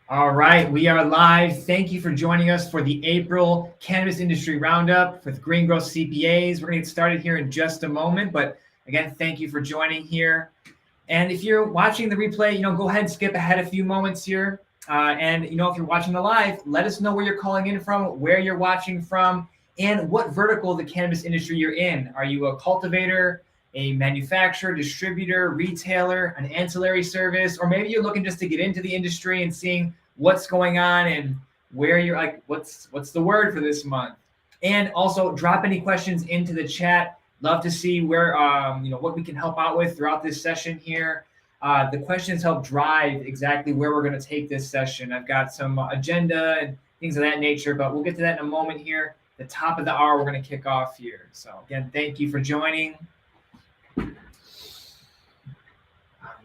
All right, we are live. Thank you for joining us for the April Cannabis Industry Roundup with Green Growth CPAs. We're going to get started here in just a moment, but again, thank you for joining here. And if you're watching the replay, go ahead and skip ahead a few moments here. And if you're watching the live, let us know where you're calling in from, where you're watching from, and what vertical of the cannabis industry you're in. Are you a cultivator, a manufacturer, distributor, retailer, an ancillary service, or maybe you're looking just to get into the industry and seeing what's going on and where you're like, what's the word for this month? And also drop any questions into the chat. Love to see where, what we can help out with throughout this session here. The questions help drive exactly where we're going to take this session. I've got some agenda and things of that nature, but we'll get to that in a moment here. The top of the hour, we're going to kick off here. So again, thank you for joining.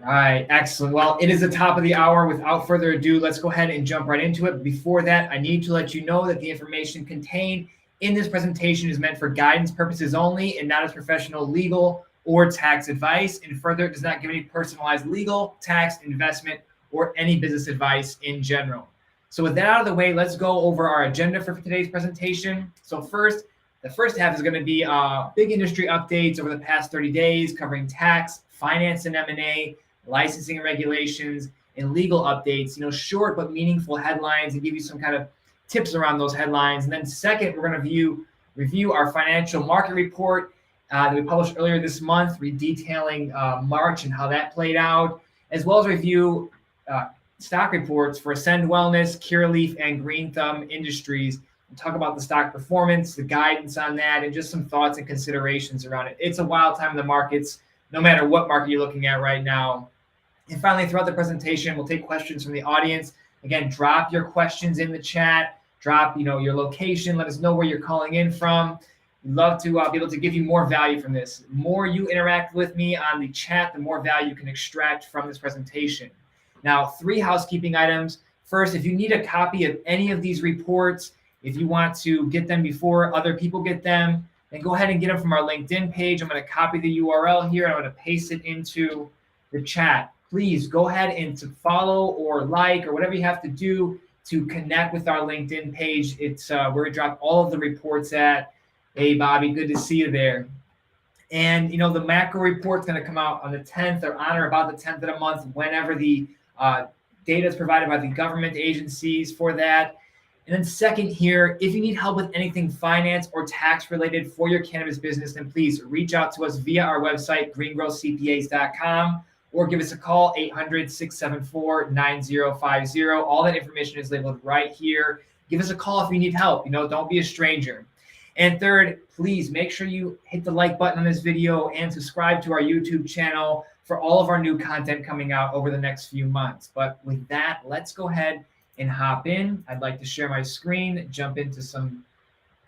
All right, excellent. Well, it is the top of the hour. Without further ado, let's go ahead and jump right into it. Before that, I need to let you know that the information contained in this presentation is meant for guidance purposes only and not as professional legal or tax advice. And further, it does not give any personalized legal, tax, investment, or any business advice in general. So with that out of the way, let's go over our agenda for today's presentation. So first, the first half is going to be big industry updates over the past 30 days covering tax, finance and M&A, licensing and regulations, and legal updates, short but meaningful headlines and give you some kind of tips around those headlines. And then second, we're going to review our financial market report that we published earlier this month, detailing March and how that played out, as well as review stock reports for Ascend Wellness, Curaleaf, and Green Thumb Industries, and talk about the stock performance, the guidance on that, and just some thoughts and considerations around it. It's a wild time in the markets, no matter what market you're looking at right now. And finally, throughout the presentation, we'll take questions from the audience. Again, drop your questions in the chat, drop your location, let us know where you're calling in from. We'd love to be able to give you more value from this. The more you interact with me on the chat, the more value you can extract from this presentation. Now, 3 housekeeping items. First, if you need a copy of any of these reports, if you want to get them before other people get them, then go ahead and get them from our LinkedIn page. I'm going to copy the URL here. I'm going to paste it into the chat. Please go ahead and to follow or like or whatever you have to do to connect with our LinkedIn page. It's where we drop all of the reports at. Hey, Bobby, good to see you there. And, the macro report's going to come out on the 10th or on or about the 10th of the month, whenever the data is provided by the government agencies for that. And then second here, if you need help with anything finance or tax related for your cannabis business, then please reach out to us via our website, greengrowthcpas.com, or give us a call, 800-674-9050. All that information is labeled right here. Give us a call if you need help. Don't be a stranger. And third, please make sure you hit the like button on this video and subscribe to our YouTube channel for all of our new content coming out over the next few months. But with that, let's go ahead and hop in. I'd like to share my screen, jump into some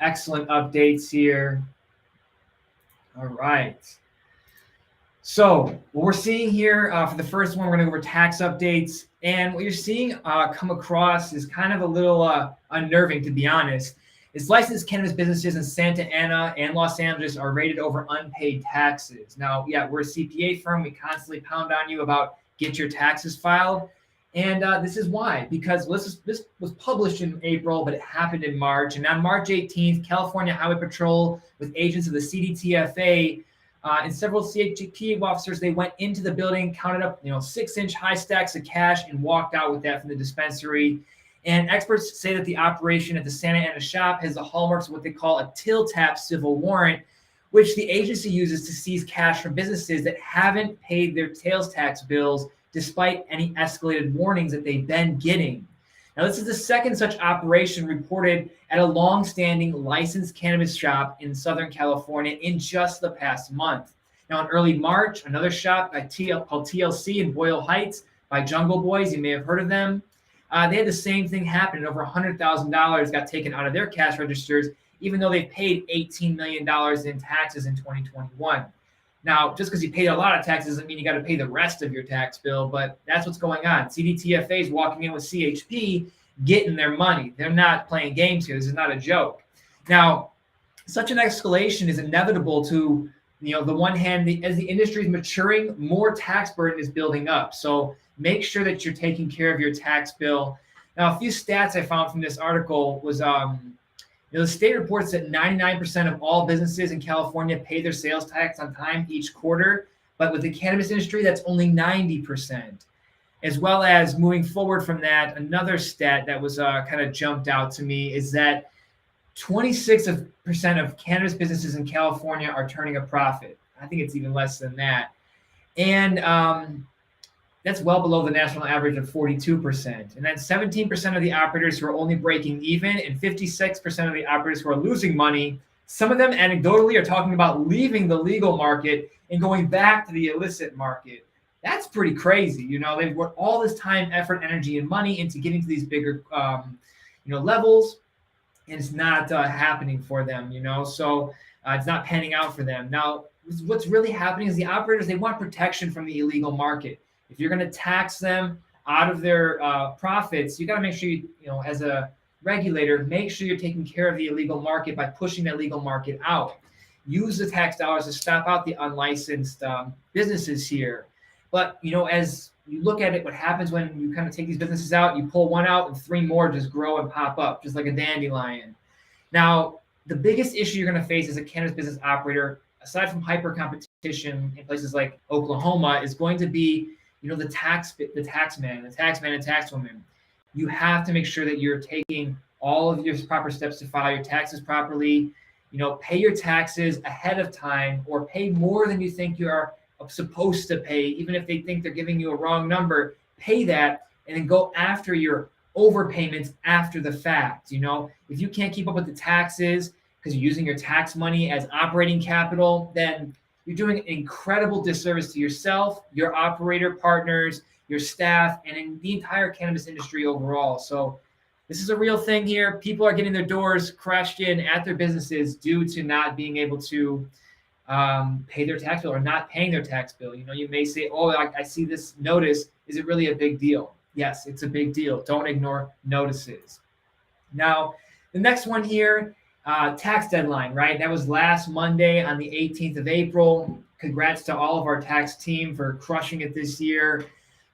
excellent updates here. All right. So what we're seeing here for the first one, we're going to go over tax updates. And what you're seeing come across is kind of a little unnerving, to be honest. Is licensed cannabis businesses in Santa Ana and Los Angeles are rated over unpaid taxes. Now, yeah, we're a CPA firm. We constantly pound on you about get your taxes filed. And this is why, because this was published in April, but it happened in March. And on March 18th, California Highway Patrol with agents of the CDTFA and several CHP officers, they went into the building, counted up 6-inch high stacks of cash and walked out with that from the dispensary. And experts say that the operation at the Santa Ana shop has the hallmarks of what they call a till-tap civil warrant, which the agency uses to seize cash from businesses that haven't paid their sales tax bills despite any escalated warnings that they've been getting. Now, this is the second such operation reported at a long-standing licensed cannabis shop in Southern California in just the past month. Now, in early March, another shop called TLC in Boyle Heights by Jungle Boys, you may have heard of them. They had the same thing happen. Over $100,000 got taken out of their cash registers, even though they paid $18 million in taxes in 2021. Now, just because you paid a lot of taxes doesn't mean you got to pay the rest of your tax bill, but that's what's going on. CDTFA is walking in with CHP, getting their money. They're not playing games here. This is not a joke. Now, such an escalation is inevitable to, the one hand, as the industry is maturing, more tax burden is building up. So make sure that you're taking care of your tax bill. Now, a few stats I found from this article was, the state reports that 99% of all businesses in California pay their sales tax on time each quarter, but with the cannabis industry, that's only 90%. As well as moving forward from that, another stat that was kind of jumped out to me is that 26% of cannabis businesses in California are turning a profit. I think it's even less than that. And that's well below the national average of 42%. And then 17% of the operators who are only breaking even and 56% of the operators who are losing money. Some of them anecdotally are talking about leaving the legal market and going back to the illicit market. That's pretty crazy. They've put all this time, effort, energy, and money into getting to these bigger, levels, and it's not happening for them. So it's not panning out for them. Now, what's really happening is the operators, they want protection from the illegal market. If you're going to tax them out of their profits, you got to make sure as a regulator, make sure you're taking care of the illegal market by pushing that legal market out. Use the tax dollars to stop out the unlicensed businesses here. But, as you look at it, what happens when you kind of take these businesses out, you pull one out and three more just grow and pop up, just like a dandelion. Now, the biggest issue you're going to face as a cannabis business operator, aside from hyper competition in places like Oklahoma, is going to be, the tax man and taxwoman. You have to make sure that you're taking all of your proper steps to file your taxes properly. Pay your taxes ahead of time, or pay more than you think you are supposed to pay, even if they think they're giving you a wrong number. Pay that, and then go after your overpayments after the fact. If you can't keep up with the taxes because you're using your tax money as operating capital, then you're doing an incredible disservice to yourself, your operator partners, your staff, and in the entire cannabis industry overall. So this is a real thing here. People are getting their doors crashed in at their businesses due to not being able to pay their tax bill or not paying their tax bill. You may say, oh, I see this notice. Is it really a big deal? Yes, it's a big deal. Don't ignore notices. Now, the next one here, tax deadline, right? That was last Monday on the 18th of April. Congrats to all of our tax team for crushing it this year.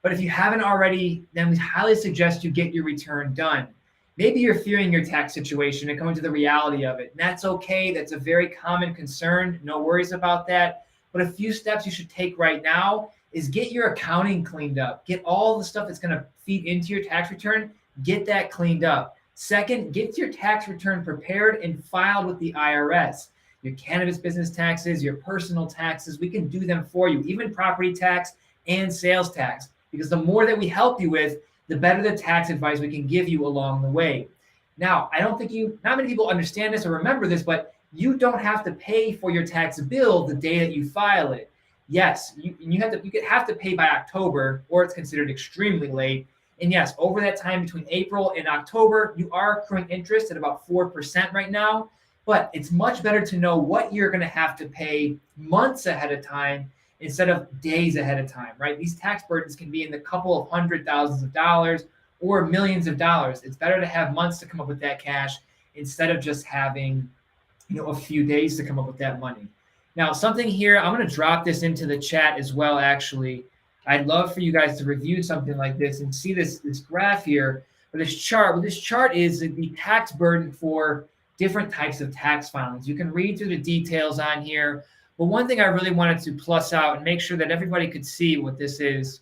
But if you haven't already, then we highly suggest you get your return done. Maybe you're fearing your tax situation and coming to the reality of it. And that's okay. That's a very common concern. No worries about that. But a few steps you should take right now is get your accounting cleaned up. Get all the stuff that's going to feed into your tax return. Get that cleaned up. Second, get your tax return prepared and filed with the IRS. Your cannabis business taxes, your personal taxes, we can do them for you, even property tax and sales tax. Because the more that we help you with, the better the tax advice we can give you along the way. Now, I don't think not many people understand this or remember this, but you don't have to pay for your tax bill the day that you file it. Yes, you have to pay by October, or it's considered extremely late. And yes, over that time between April and October, you are accruing interest at about 4% right now. But it's much better to know what you're going to have to pay months ahead of time instead of days ahead of time, right? These tax burdens can be in the couple of $100,000s or millions of dollars. It's better to have months to come up with that cash instead of just having, a few days to come up with that money. Now, something here, I'm going to drop this into the chat as well, actually. I'd love for you guys to review something like this and see this graph here, or this chart. What this chart is the tax burden for different types of tax filings. You can read through the details on here. But one thing I really wanted to plus out and make sure that everybody could see what this is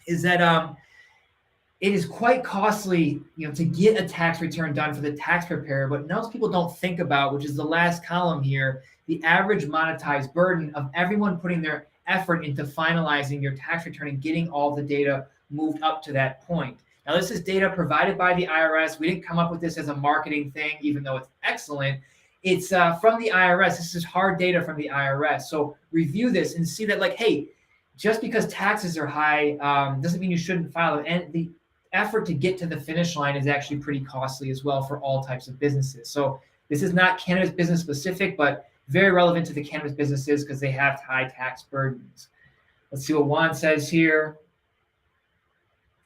that it is quite costly, to get a tax return done for the tax preparer. But most people don't think about, which is the last column here, the average monetized burden of everyone putting their effort into finalizing your tax return and getting all the data moved up to that point. Now, this is data provided by the IRS. We didn't come up with this as a marketing thing, even though it's excellent. It's from the IRS. This is hard data from the IRS. So review this and see that, hey, just because taxes are high doesn't mean you shouldn't file it. And the effort to get to the finish line is actually pretty costly as well for all types of businesses. So this is not cannabis business specific, but very relevant to the cannabis businesses because they have high tax burdens. Let's see what Juan says here.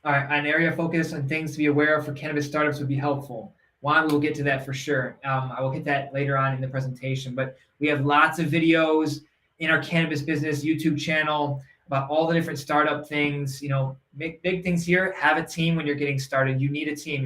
All right, an area of focus on things to be aware of for cannabis startups would be helpful. Juan, we'll get to that for sure. I will hit that later on in the presentation, but we have lots of videos in our cannabis business YouTube channel about all the different startup things. Make big things here. Have a team when you're getting started. You need a team.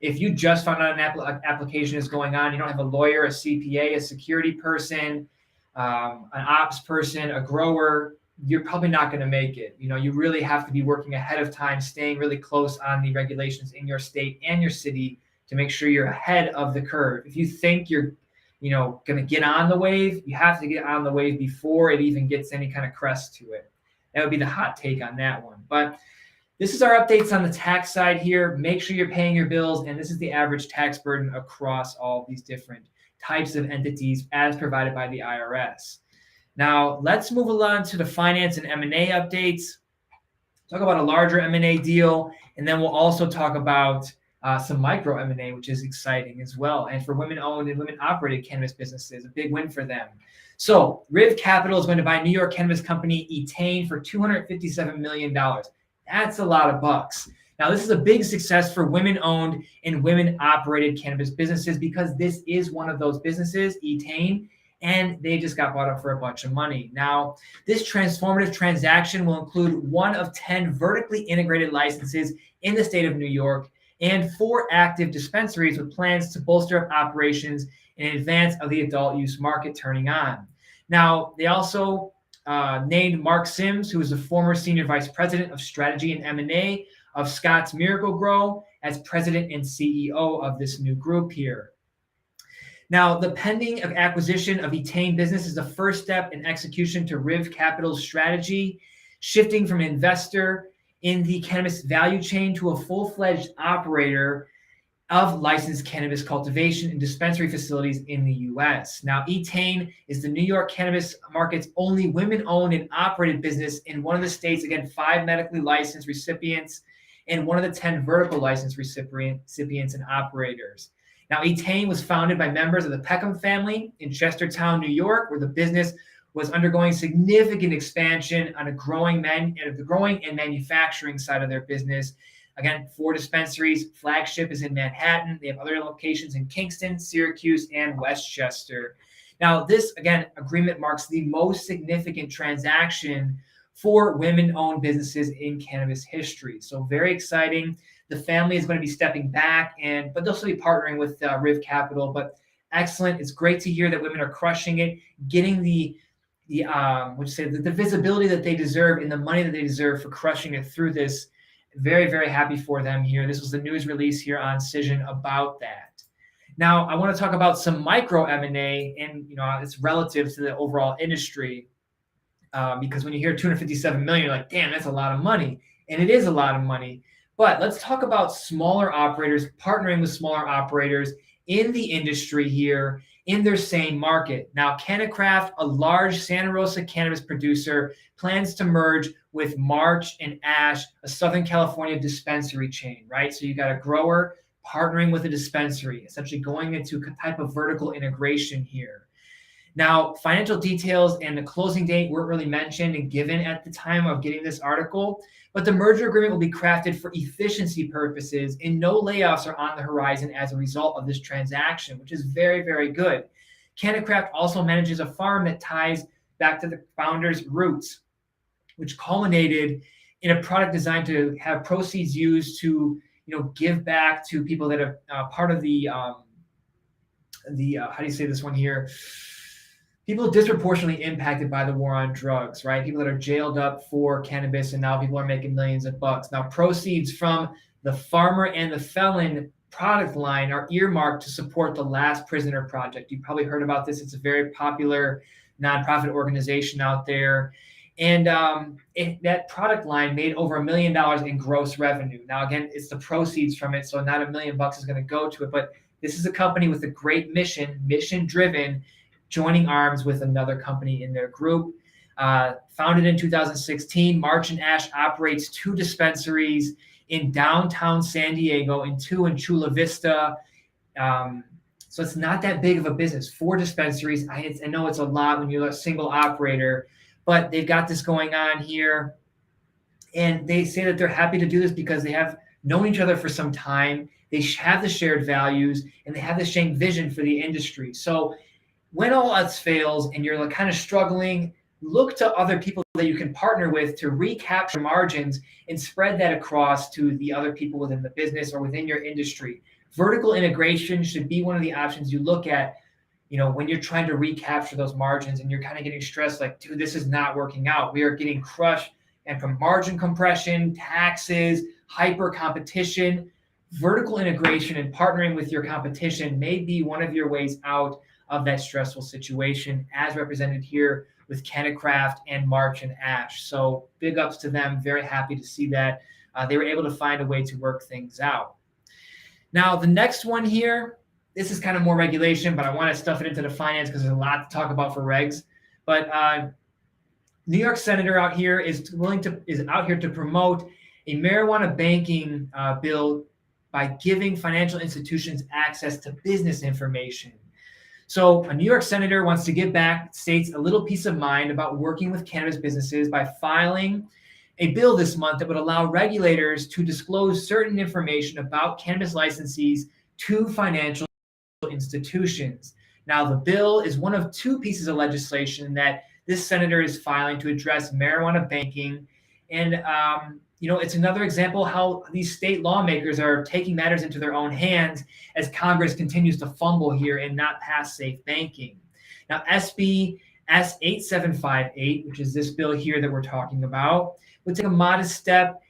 If you just found out an application is going on, you don't have a lawyer, a CPA, a security person, an ops person, a grower, you're probably not going to make it. You really have to be working ahead of time, staying really close on the regulations in your state and your city to make sure you're ahead of the curve. If you think you're going to get on the wave, you have to get on the wave before it even gets any kind of crest to it. That would be the hot take on that one. But this is our updates on the tax side here. Make sure you're paying your bills, and this is the average tax burden across all these different types of entities as provided by the IRS. Now, let's move along to the finance and M&A updates. Talk about a larger M&A deal, and then we'll also talk about some micro M&A, which is exciting as well. And for women-owned and women-operated cannabis businesses, a big win for them. So Riv Capital is going to buy New York cannabis company Etain for $257 million. That's a lot of bucks. Now, this is a big success for women-owned and women-operated cannabis businesses because this is one of those businesses, Etain, and they just got bought up for a bunch of money. Now, this transformative transaction will include one of 10 vertically integrated licenses in the state of New York and 4 active dispensaries with plans to bolster up operations in advance of the adult use market turning on. Now, they also named Mark Sims, who is the former Senior Vice President of Strategy and M&A of Scott's Miracle-Gro, as President and CEO of this new group here. Now, the pending acquisition of Etain business is the first step in execution to Riv Capital's strategy, shifting from an investor in the cannabis value chain to a full-fledged operator of licensed cannabis cultivation and dispensary facilities in the U.S. Now, Etain is the New York cannabis market's only women-owned and operated business in one of the state's, again, 5 medically licensed recipients and one of the 10 vertical license recipients and operators. Now, Etain was founded by members of the Peckham family in Chestertown, New York, where the business was undergoing significant expansion on the growing and manufacturing side of their business. Again, 4 dispensaries. Flagship is in Manhattan. They have other locations in Kingston, Syracuse, and Westchester. Now, this, again, agreement marks the most significant transaction for women-owned businesses in cannabis history. So very exciting. The family is going to be stepping back, but they'll still be partnering with Riv Capital. But excellent. It's great to hear that women are crushing it, getting the visibility that they deserve and the money that they deserve for crushing it through this. Very, very happy for them here. This was the news release here on Cision about that. Now, I want to talk about some micro M&A, and it's relative to the overall industry because when you hear $257 million, you're like, damn, that's a lot of money, and it is a lot of money. But let's talk about smaller operators partnering with smaller operators in the industry here in their same market. Now, CannaCraft, a large Santa Rosa cannabis producer, plans to merge with March and Ash, a Southern California dispensary chain, right? So you got a grower partnering with a dispensary, essentially going into a type of vertical integration here. Now, financial details and the closing date weren't really mentioned and given at the time of getting this article, but the merger agreement will be crafted for efficiency purposes, and no layoffs are on the horizon as a result of this transaction, which is very, very good. CannaCraft also manages a farm that ties back to the founder's roots, which culminated in a product designed to have proceeds used to, give back to people that are part of the how do you say this one here? People disproportionately impacted by the war on drugs, right? People that are jailed up for cannabis, and now people are making millions of bucks. Now, proceeds from the Farmer and the Felon product line are earmarked to support the Last Prisoner Project. You've probably heard about this. It's a very popular nonprofit organization out there. And that product line made over $1 million in gross revenue. Now, again, it's the proceeds from it, so not $1 million is going to go to it. But this is a company with a great mission-driven, joining arms with another company in their group. Founded in 2016, March and Ash operates 2 dispensaries in downtown San Diego and 2 in Chula Vista. So it's not that big of a business. 4 dispensaries. I know it's a lot when you're a single operator, but they've got this going on here. And they say that they're happy to do this because they have known each other for some time. They have the shared values, and they have the same vision for the industry. So when all else fails and you're kind of struggling, look to other people that you can partner with to recapture margins and spread that across to the other people within the business or within your industry. Vertical integration should be one of the options you look at, when you're trying to recapture those margins and you're kind of getting stressed, like, dude, this is not working out. We are getting crushed. And from margin compression, taxes, hyper competition, vertical integration and partnering with your competition may be one of your ways out of that stressful situation, as represented here with Kennecraft and March and Ash. So big ups to them. Very happy to see that they were able to find a way to work things out. Now, the next one here, this is kind of more regulation, but I want to stuff it into the finance because there's a lot to talk about for regs. But New York senator out here is out here to promote a marijuana banking bill by giving financial institutions access to business information. So a New York senator wants to give back states a little peace of mind about working with cannabis businesses by filing a bill this month that would allow regulators to disclose certain information about cannabis licensees to financial institutions. Now, the bill is one of two pieces of legislation that this senator is filing to address marijuana banking. And, it's another example how these state lawmakers are taking matters into their own hands as Congress continues to fumble here and not pass safe banking. Now, SB S8758, which is this bill here that we're talking about, would take a modest step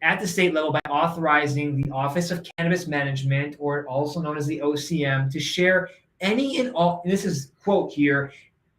at the state level by authorizing the Office of Cannabis Management, or also known as the OCM, to share any and all, and this is quote here,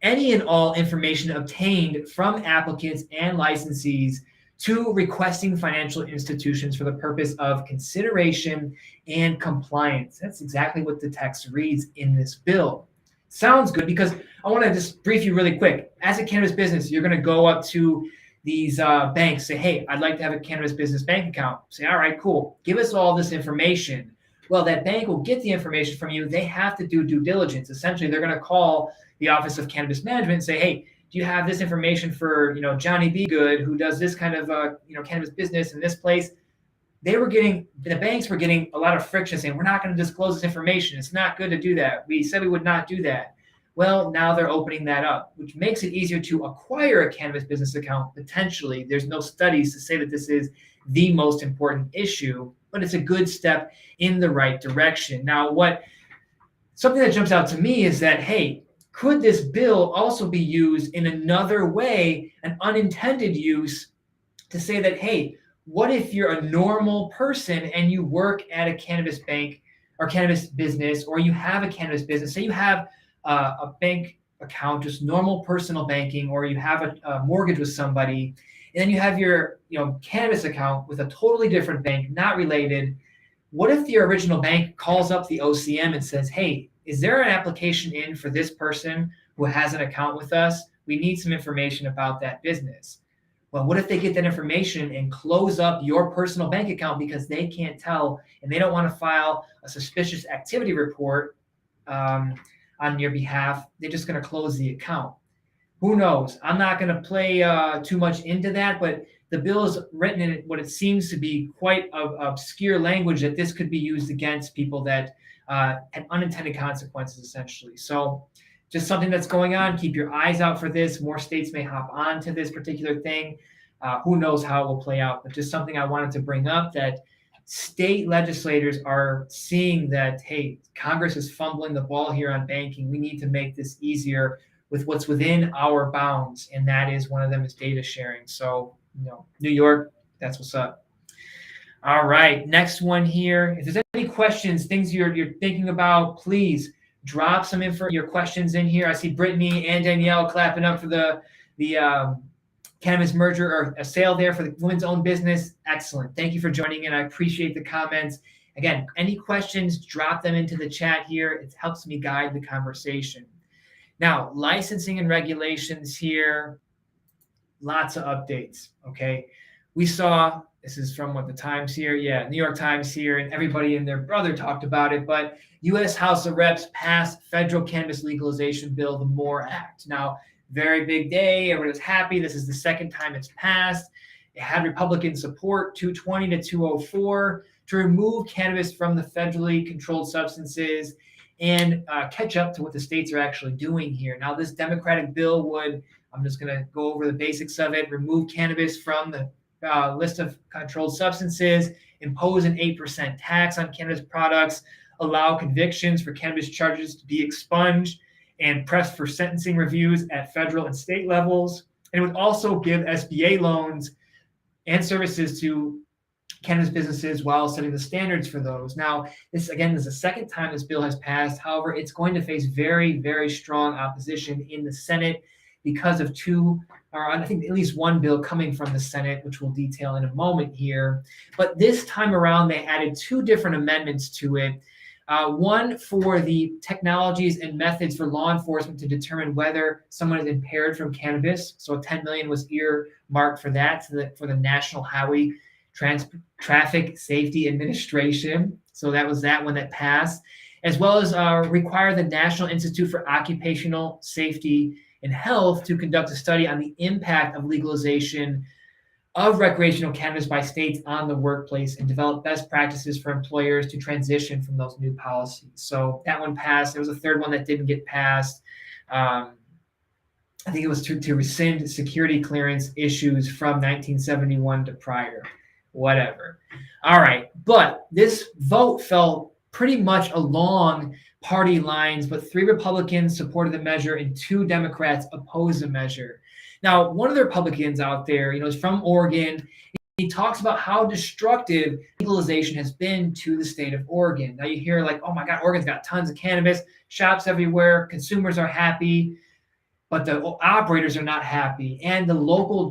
any and all information obtained from applicants and licensees to requesting financial institutions for the purpose of consideration and compliance. That's exactly what the text reads in this bill. Sounds good, because I want to just brief you really quick. As a cannabis business, you're going to go up to these banks, say, hey, I'd like to have a cannabis business bank account. Say, all right, cool. Give us all this information. Well, that bank will get the information from you. They have to do due diligence. Essentially, they're going to call the Office of Cannabis Management and say, hey, do you have this information for, Johnny B. Good, who does this kind of, cannabis business in this place? The banks were getting a lot of friction saying, we're not going to disclose this information. It's not good to do that. We said we would not do that. Well, now they're opening that up, which makes it easier to acquire a cannabis business account, potentially. There's no studies to say that this is the most important issue, but it's a good step in the right direction. Now, something that jumps out to me is that, hey, could this bill also be used in another way, an unintended use, to say that, hey, what if you're a normal person and you work at a cannabis bank or cannabis business, or you have a cannabis business, say you have a bank account, just normal personal banking, or you have a mortgage with somebody, and then you have your cannabis account with a totally different bank, not related. What if the original bank calls up the OCM and says, hey, is there an application in for this person who has an account with us? We need some information about that business. Well, what if they get that information and close up your personal bank account because they can't tell and they don't want to file a suspicious activity report on your behalf? They're just going to close the account. Who knows? I'm not going to play too much into that, but the bill is written in what it seems to be quite obscure language that this could be used against people that had unintended consequences, essentially. So just something that's going on. Keep your eyes out for this. More states may hop on to this particular thing. Who knows how it will play out, but just something I wanted to bring up, that state legislators are seeing that, hey, Congress is fumbling the ball here on banking. We need to make this easier with what's within our bounds, and that is one of them is data sharing. So, New York, that's what's up. All right, next one here. If there's any questions, things you're thinking about, please drop some info, your questions in here. I see Brittany and Danielle clapping up for the cannabis merger or a sale there for the women's own business. Excellent. Thank you for joining in. I appreciate the comments. Again, any questions, drop them into the chat here. It helps me guide the conversation. Now, licensing and regulations here, lots of updates, okay? We saw, this is from the Times here, New York Times here, and everybody and their brother talked about it, but U.S. House of Reps passed federal cannabis legalization bill, the MORE Act. Now, very big day. Everybody was happy. This is the second time it's passed. It had Republican support, 220 to 204, to remove cannabis from the federally controlled substances and catch up to what the states are actually doing here. Now, this Democratic bill would I'm just going to go over the basics of it. Remove cannabis from the list of controlled substances, impose an 8% tax on cannabis products, allow convictions for cannabis charges to be expunged, and press for sentencing reviews at federal and state levels. And it would also give SBA loans and services to cannabis businesses while setting the standards for those. Now, this again is the second time this bill has passed. However, it's going to face very, very strong opposition in the Senate because of I think at least one bill coming from the Senate, which we'll detail in a moment here. But this time around, they added two different amendments to it. One for the technologies and methods for law enforcement to determine whether someone is impaired from cannabis. So $10 million was earmarked for that, for the National Highway Traffic Safety Administration. So that was that one that passed, as well as require the National Institute for Occupational Safety and Health to conduct a study on the impact of legalization of recreational cannabis by states on the workplace and develop best practices for employers to transition from those new policies. So that one passed. There was a third one that didn't get passed. I think it was to rescind security clearance issues from 1971 to prior. Whatever. All right. But this vote fell pretty much along party lines, but 3 Republicans supported the measure and 2 Democrats opposed the measure. Now, one of the Republicans out there, is from Oregon. He talks about how destructive legalization has been to the state of Oregon. Now you hear like, oh my God, Oregon's got tons of cannabis, shops everywhere, consumers are happy, but the operators are not happy. And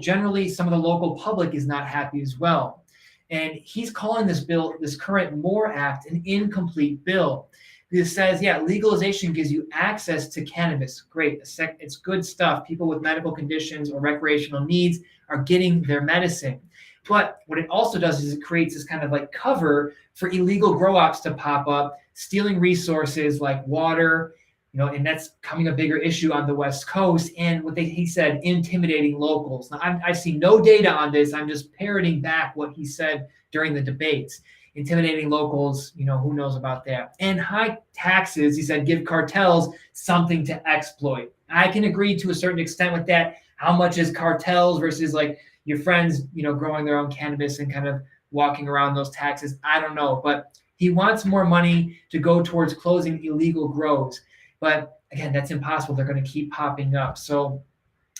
generally some of the local public is not happy as well. And he's calling this bill, this current MORE Act, an incomplete bill. It says, legalization gives you access to cannabis. Great. It's good stuff. People with medical conditions or recreational needs are getting their medicine. But what it also does is it creates this kind of like cover for illegal grow ops to pop up, stealing resources like water, and that's becoming a bigger issue on the West Coast. And he said, intimidating locals. Now, I see no data on this. I'm just parroting back what he said during the debates. Intimidating locals, who knows about that? And high taxes, he said, give cartels something to exploit. I can agree to a certain extent with that. How much is cartels versus like your friends, growing their own cannabis and kind of walking around those taxes? I don't know, but he wants more money to go towards closing illegal grows. But again, that's impossible. They're going to keep popping up. So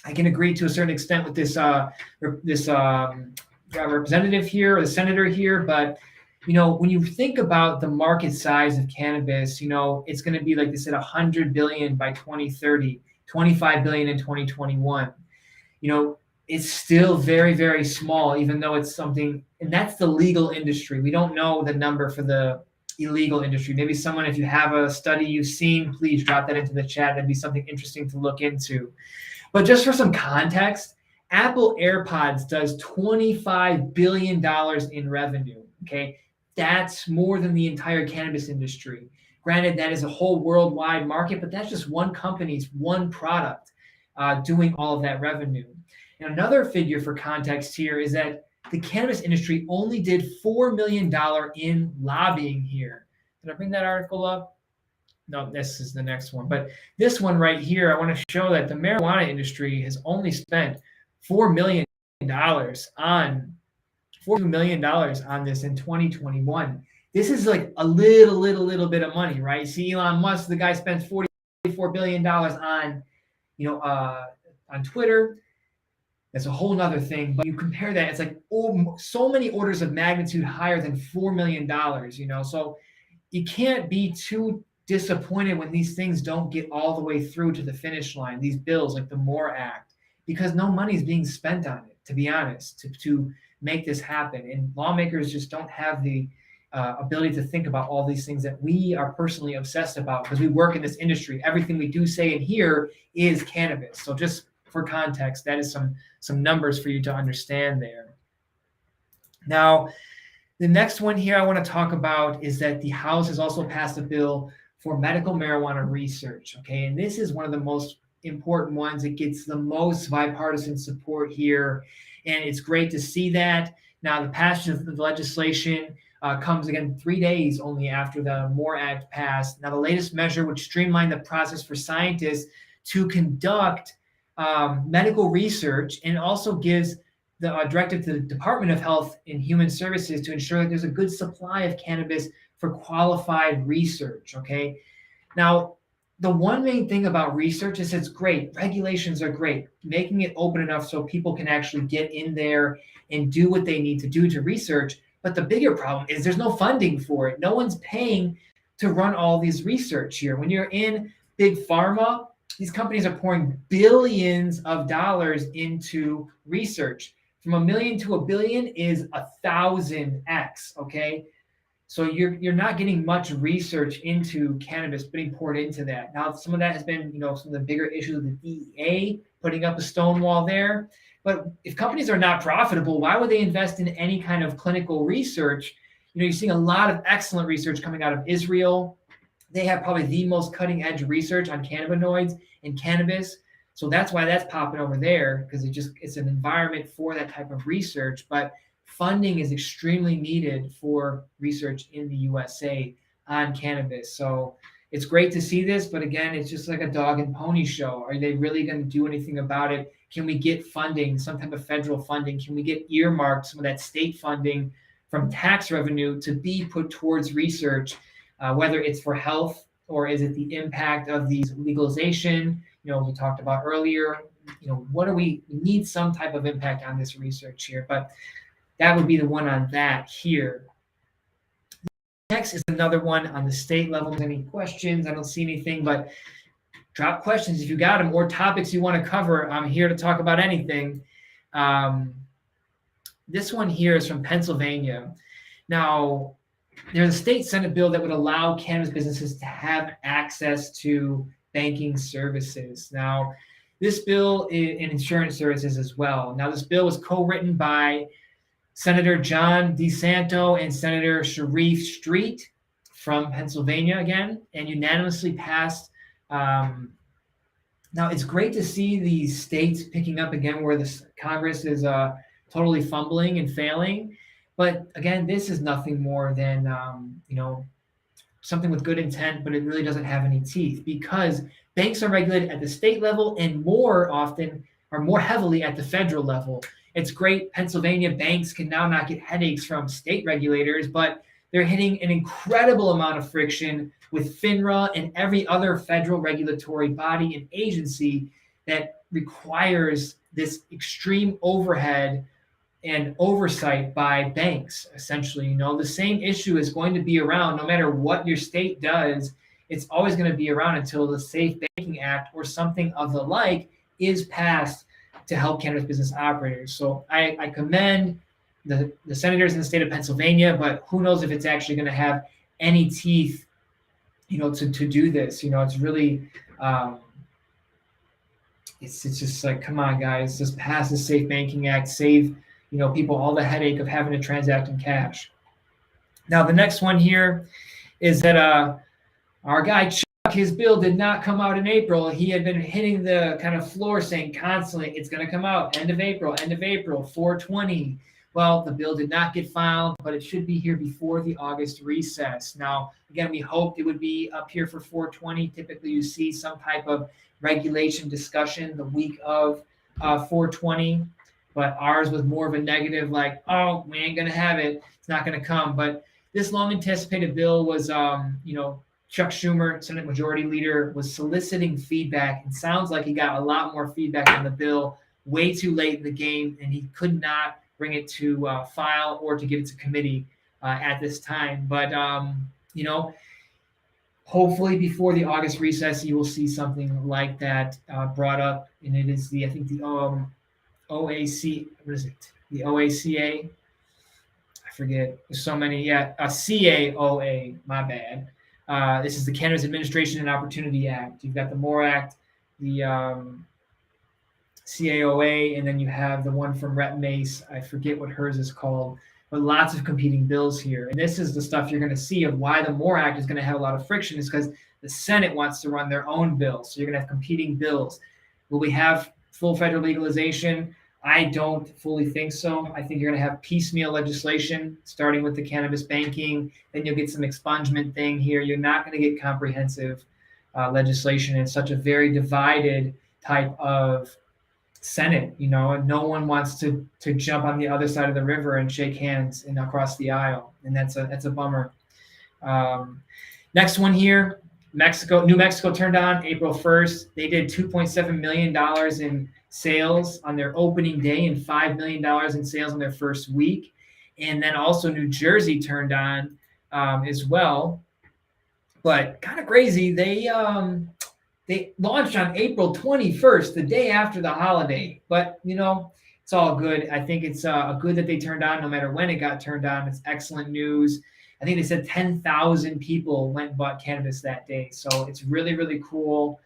I can agree to a certain extent with this representative here or the senator here, but when you think about the market size of cannabis, it's going to be, like they said, 100 billion by 2030, 25 billion in 2021. It's still very, very small, even though it's something, and that's the legal industry. We don't know the number for the illegal industry. Maybe someone, if you have a study you've seen, please drop that into the chat. That'd be something interesting to look into. But just for some context, Apple AirPods does $25 billion in revenue. Okay. That's more than the entire cannabis industry. Granted, that is a whole worldwide market, but that's just one company's one product doing all of that revenue. And another figure for context here is that the cannabis industry only did $4 million in lobbying here. Did I bring that article up? No, this is the next one. But this one right here, I want to show that the marijuana industry has only spent $4 million on $4 million on this in 2021. This is like a little bit of money, right? See, Elon Musk, the guy spends $44 billion on, on Twitter. That's a whole nother thing. But you compare that, it's like so many orders of magnitude higher than $4 million, So you can't be too disappointed when these things don't get all the way through to the finish line, these bills like the MORE Act, because no money is being spent on it, to be honest, to make this happen. And lawmakers just don't have the ability to think about all these things that we are personally obsessed about because we work in this industry. Everything we do, say, and hear is cannabis. So just for context, that is some numbers for you to understand there. Now, the next one here I want to talk about is that the House has also passed a bill for medical marijuana research. Okay, and this is one of the most important ones. It gets the most bipartisan support here. And it's great to see that. Now, the passage of the legislation comes again 3 days only after the MORE Act passed. Now, the latest measure would streamline the process for scientists to conduct medical research, and also gives the directive to the Department of Health and Human Services to ensure that there's a good supply of cannabis for qualified research. Okay. Now, the one main thing about research is it's great. Regulations are great, making it open enough so people can actually get in there and do what they need to do to research. But the bigger problem is there's no funding for it. No one's paying to run all these research here. When you're in big pharma, these companies are pouring billions of dollars into research. From a million to a billion is 1,000x. Okay. So you're not getting much research into cannabis being poured into that. Now, some of that has been, some of the bigger issues with the DEA putting up a stone wall there. But if companies are not profitable, why would they invest in any kind of clinical research? You're seeing a lot of excellent research coming out of Israel. They have probably the most cutting edge research on cannabinoids and cannabis. So that's why that's popping over there, because it's an environment for that type of research. But funding is extremely needed for research in the USA on cannabis. So it's great to see this, but again, it's just like a dog and pony show. Are they really going to do anything about it? Can we get funding, some type of federal funding? Can we get earmarked some of that state funding from tax revenue to be put towards research, whether it's for health or is it the impact of these legalization? We talked about earlier, we need some type of impact on this research here, but that would be the one on that here. Next is another one on the state level. Any questions? I don't see anything, but drop questions if you got them, or topics you want to cover. I'm here to talk about anything. This one here is from Pennsylvania. Now, there's a state Senate bill that would allow cannabis businesses to have access to banking services. Now, this bill is in insurance services as well. Now, this bill was co-written by Senator John DeSanto and Senator Sharif Street from Pennsylvania again, and unanimously passed. Now, it's great to see these states picking up again where the Congress is totally fumbling and failing. But again, this is nothing more than, something with good intent, but it really doesn't have any teeth, because banks are regulated at the state level and more heavily at the federal level. It's great. Pennsylvania banks can now not get headaches from state regulators, but they're hitting an incredible amount of friction with FINRA and every other federal regulatory body and agency that requires this extreme overhead and oversight by banks. Essentially, the same issue is going to be around no matter what your state does. It's always going to be around until the Safe Banking Act or something of the like is passed to help cannabis business operators. So I commend the senators in the state of Pennsylvania, but who knows if it's actually going to have any teeth, to do this. It's really, it's just like, come on, guys, just pass the Safe Banking Act, save, people all the headache of having to transact in cash. Now, the next one here is that our guy his bill did not come out in April. He had been hitting the kind of floor saying constantly, it's going to come out end of April, 4/20. Well, the bill did not get filed, but it should be here before the August recess. Now, again, we hoped it would be up here for 4/20. Typically, you see some type of regulation discussion the week of 4/20, but ours was more of a negative, like, oh, we ain't going to have it. It's not going to come. But this long anticipated bill was, Chuck Schumer, Senate Majority Leader, was soliciting feedback. It sounds like he got a lot more feedback on the bill way too late in the game, and he could not bring it to file or to get it to committee at this time. But, hopefully before the August recess, you will see something like that brought up. And it is the OAC, what is it? The OACA? I forget. There's so many. Yeah, CAOA, my bad. This is the Cannabis Administration and Opportunity Act. You've got the MORE Act, the CAOA, and then you have the one from Rep Mace. I forget what hers is called, but lots of competing bills here. And this is the stuff you're going to see of why the MORE Act is going to have a lot of friction, is because the Senate wants to run their own bill. So you're going to have competing bills. Will we have full federal legalization? I don't fully think so. I think you're going to have piecemeal legislation, starting with the cannabis banking. Then you'll get some expungement thing here. You're not going to get comprehensive legislation in such a very divided type of Senate, and no one wants to jump on the other side of the river and shake hands and across the aisle, and that's a bummer. Next one here, New Mexico turned on April 1st. They did $2.7 million in sales on their opening day and $5 million in sales on their first week. And then also New Jersey turned on as well. But kind of crazy, they launched on April 21st, the day after the holiday. But, it's all good. I think it's good that they turned on no matter when it got turned on. It's excellent news. I think they said 10,000 people went and bought cannabis that day. So it's really, really cool.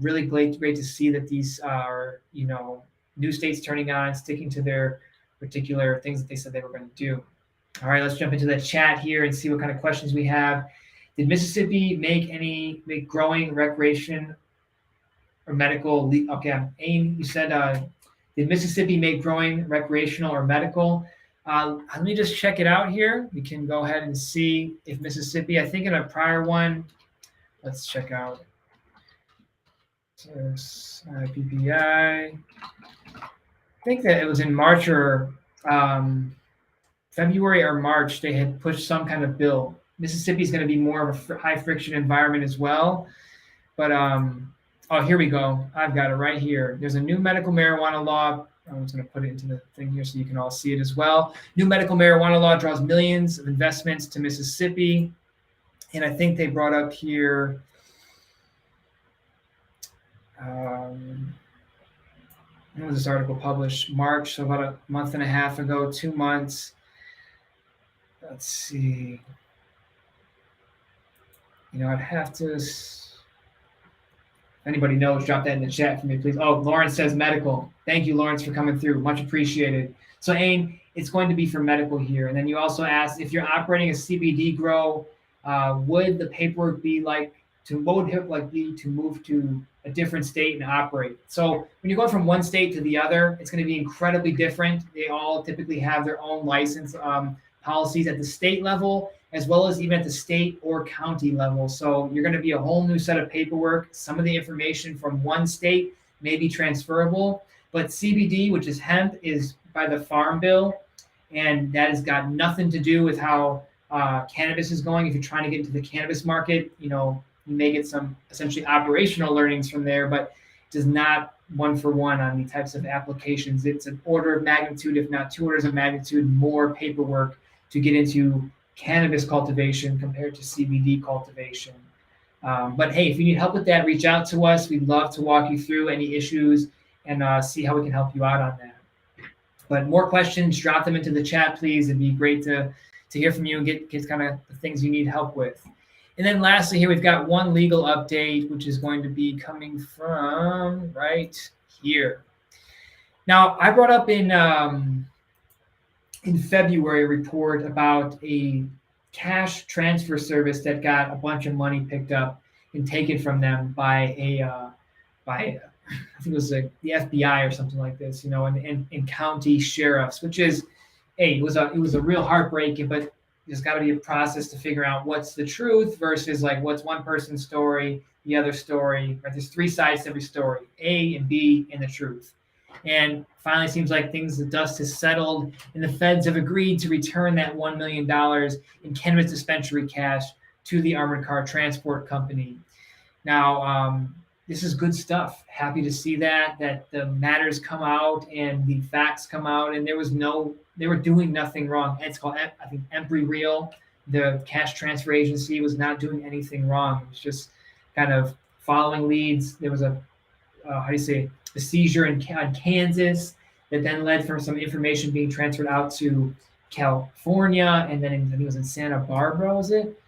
Really great to see that these are, new states turning on, sticking to their particular things that they said they were going to do. All right, let's jump into the chat here and see what kind of questions we have. Did Mississippi make growing recreation or medical? Okay, Aim, you said, did Mississippi make growing recreational or medical? Let me just check it out here. We can go ahead and see if Mississippi, I think in a prior one, let's check out PPI. I think that it was in March or February or March, they had pushed some kind of bill. Mississippi is going to be more of a high friction environment as well. But, oh, here we go. I've got it right here. There's a new medical marijuana law. I'm just going to put it into the thing here so you can all see it as well. New medical marijuana law draws millions of investments to Mississippi. And I think they brought up here, when was this article published? March, so about a month and a half ago, 2 months. Let's see. I'd have to, if anybody knows, drop that in the chat for me, please. Oh, Lawrence says medical. Thank you, Lawrence, for coming through. Much appreciated. So, Ain, it's going to be for medical here. And then you also asked if you're operating a CBD grow, would the paperwork be what would it be to move to a different state and operate? So when you're going from one state to the other, it's going to be incredibly different. They all typically have their own license policies at the state level, as well as even at the state or county level. So you're going to be a whole new set of paperwork. Some of the information from one state may be transferable, but CBD, which is hemp, is by the Farm Bill, and that has got nothing to do with how cannabis is going. If you're trying to get into the cannabis market, you may get some essentially operational learnings from there, but it does not one for one on the types of applications. It's an order of magnitude, if not 2 orders of magnitude, more paperwork to get into cannabis cultivation compared to CBD cultivation. But hey, if you need help with that, reach out to us. We'd love to walk you through any issues and see how we can help you out on that. But more questions, drop them into the chat, please. It'd be great to hear from you and get kind of the things you need help with. And then lastly here, we've got one legal update, which is going to be coming from right here. Now, I brought up in February a report about a cash transfer service that got a bunch of money picked up and taken from them by I think it was the FBI or something like this, and county sheriffs, which is, hey, it was a real heartbreaking, but there's got to be a process to figure out what's the truth versus what's one person's story, the other story, right? There's 3 sides to every story, A and B and the truth. And finally, it seems like the dust has settled, and the feds have agreed to return that $1 million in cannabis dispensary cash to the Armored Car Transport Company. Now, this is good stuff. Happy to see that the matters come out and the facts come out, and they were doing nothing wrong. It's called, I think, Empry Real. The cash transfer agency was not doing anything wrong. It was just kind of following leads. There was a seizure in Kansas that then led for some information being transferred out to California, and then I think it was in Santa Barbara, was it?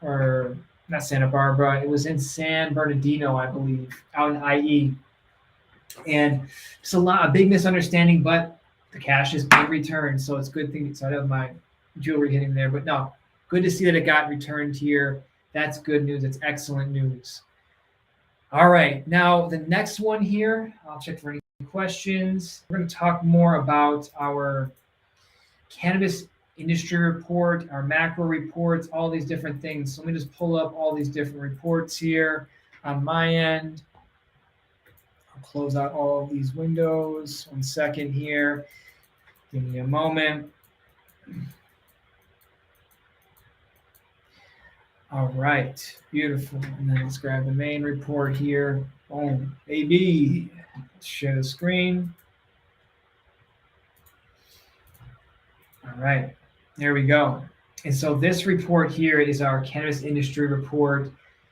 Or not Santa Barbara, it was in San Bernardino, I believe, out in IE. And just a big misunderstanding, but the cash is being returned, so it's a good thing. So I have my jewelry hitting there, but no, good to see that it got returned here. That's good news. It's excellent news. All right, now the next one here, I'll check for any questions. We're going to talk more about our cannabis industry report, our macro reports, all these different things. So let me just pull up all these different reports here on my end. I'll close out all of these windows. 1 second here. Give me a moment. All right, beautiful. And then let's grab the main report here. Boom, baby. Let's share the screen. All right, there we go. And so this report here is our cannabis industry report,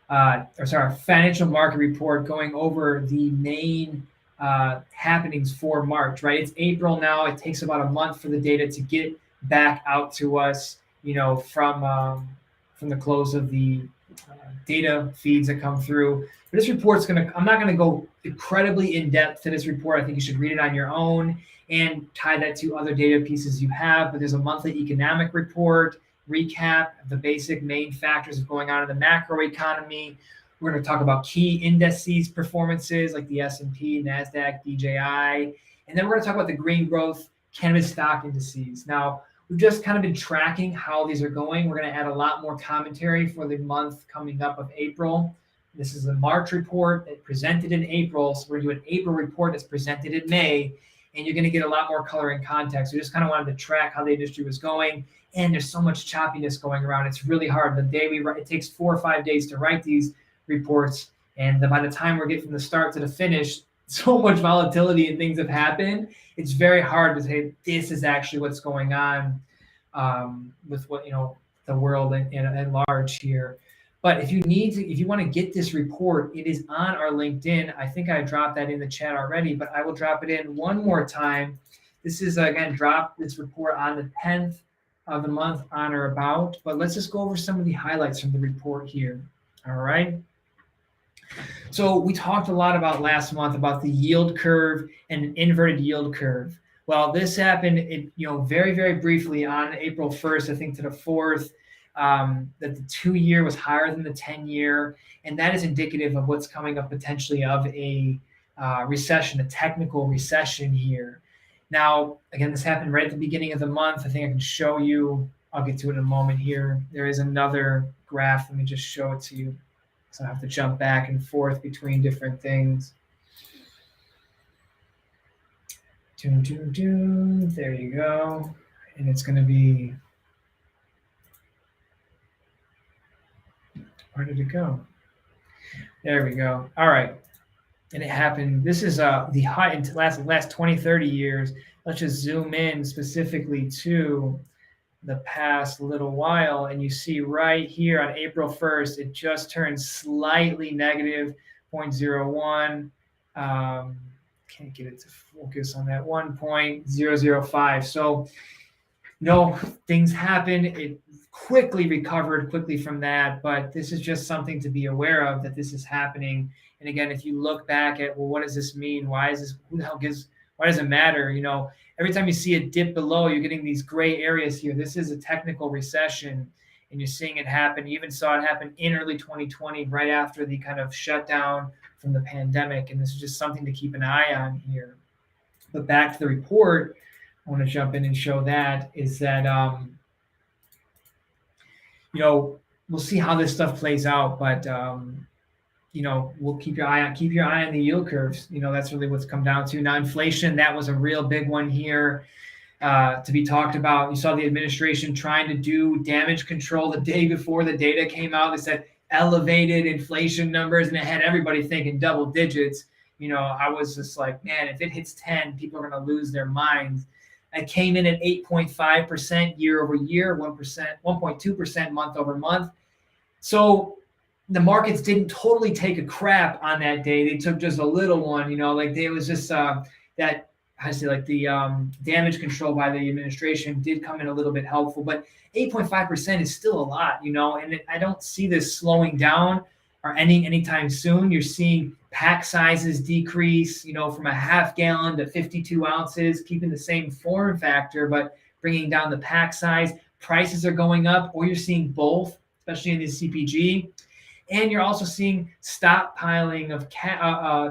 our financial market report going over the main happenings for March, right? It's April now. It takes about a month for the data to get back out to us, from the close of the data feeds that come through. But this report's I'm not gonna go incredibly in depth to this report. I think you should read it on your own and tie that to other data pieces you have. But there's a monthly economic report, recap of the basic main factors of going on in the macro economy. We're going to talk about key indices performances like the S&P, NASDAQ, DJI. And then we're going to talk about the green growth cannabis stock indices. Now, we've just kind of been tracking how these are going. We're going to add a lot more commentary for the month coming up of April. This is a March report that presented in April. So we're going to do an April report that's presented in May. And you're going to get a lot more color and context. We just kind of wanted to track how the industry was going. And there's so much choppiness going around. It's really hard. The day we write, it takes 4 or 5 days to write these reports. And by the time we get from the start to the finish, so much volatility and things have happened. It's very hard to say this is actually what's going on with what, the world and large here. But if you want to get this report, it is on our LinkedIn. I think I dropped that in the chat already, but I will drop it in one more time. This is, again, drop this report on the 10th of the month on or about. But let's just go over some of the highlights from the report here. All right. So we talked a lot about last month about the yield curve and an inverted yield curve. Well, this happened, very, very briefly on April 1st, I think to the 4th. That the 2-year was higher than the 10-year, and that is indicative of what's coming up potentially of a recession, a technical recession here. Now, again, this happened right at the beginning of the month. I think I can show you. I'll get to it in a moment here. There is another graph. Let me just show it to you. So I have to jump back and forth between different things. There you go. And it's going to be. Where did it go? There we go. All right. And it happened. This is the high in last 20, 30 years. Let's just zoom in specifically to the past little while. And you see right here on April 1st, it just turned slightly negative, 0.01. Can't get it to focus on that, 1.005. So, things happen. It quickly recovered from that, but this is just something to be aware of, that this is happening. And again, if you look back at, well, what does this mean? Why is this? Why does it matter? Every time you see a dip below, you're getting these gray areas here. This is a technical recession, and you're seeing it happen. You even saw it happen in early 2020, right after the kind of shutdown from the pandemic. And this is just something to keep an eye on here. But back to the report, I want to jump in and show that is that, we'll see how this stuff plays out, but, we'll keep your eye on the yield curves. That's really what's come down to. Now, inflation, that was a real big one here to be talked about. You saw the administration trying to do damage control the day before the data came out. They said elevated inflation numbers, and it had everybody thinking double digits. I was just like, man, if it hits 10, people are going to lose their minds. It came in at 8.5% year over year, 1.2% month over month. So the markets didn't totally take a crap on that day. They took just a little one, it was just that, the damage control by the administration did come in a little bit helpful, but 8.5% is still a lot, and I don't see this slowing down or ending anytime soon. You're seeing pack sizes decrease, from a half gallon to 52 ounces, keeping the same form factor, but bringing down the pack size. Prices are going up, or you're seeing both, especially in the CPG. And you're also seeing stockpiling of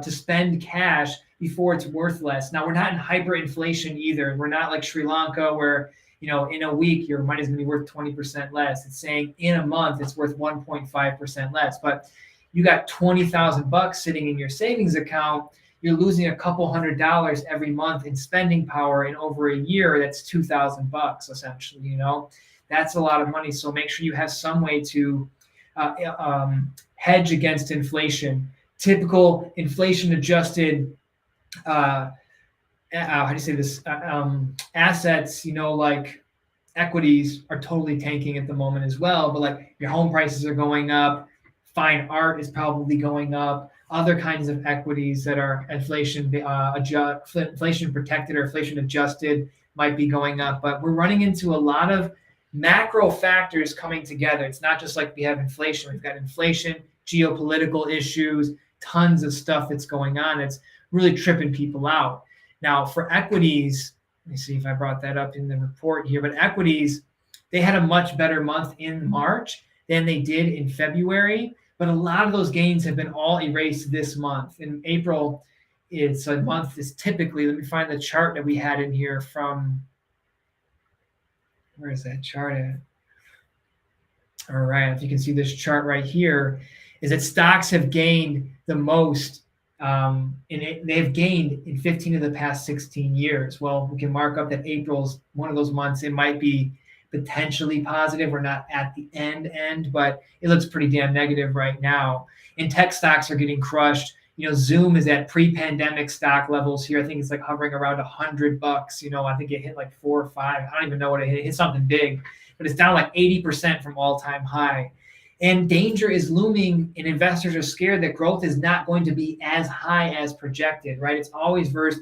to spend cash before it's worth less. Now, we're not in hyperinflation either. We're not like Sri Lanka where, in a week, your money is going to be worth 20% less. It's saying in a month, it's worth 1.5% less. But you got $20,000 sitting in your savings account, you're losing a couple $100 every month in spending power. In over a year, that's $2,000 essentially. That's a lot of money. So make sure you have some way to hedge against inflation. Typical inflation adjusted how do you say this? Assets, like equities are totally tanking at the moment as well. But like your home prices are going up, fine art is probably going up. Other kinds of equities that are inflation protected or inflation adjusted might be going up. But we're running into a lot of macro factors coming together. It's not just like we have inflation. We've got inflation, geopolitical issues, tons of stuff that's going on. It's really tripping people out. Now, for equities, let me see if I brought that up in the report here, but equities, they had a much better month in March than they did in February, but a lot of those gains have been all erased this month. In April, it's a month is typically, let me find the chart that we had in here from, where is that chart at? All right, if you can see this chart right here, is that stocks have gained the most and they've gained in 15 of the past 16 years. Well, we can mark up that April's one of those months. It might be potentially positive. We're not at the end, but it looks pretty damn negative right now. And tech stocks are getting crushed. Zoom is at pre-pandemic stock levels here. I think it's like hovering around $100. I think it hit like 4 or 5. I don't even know what it hit. It hit something big, but it's down like 80% from all-time high. And danger is looming, and investors are scared that growth is not going to be as high as projected, right? It's always versus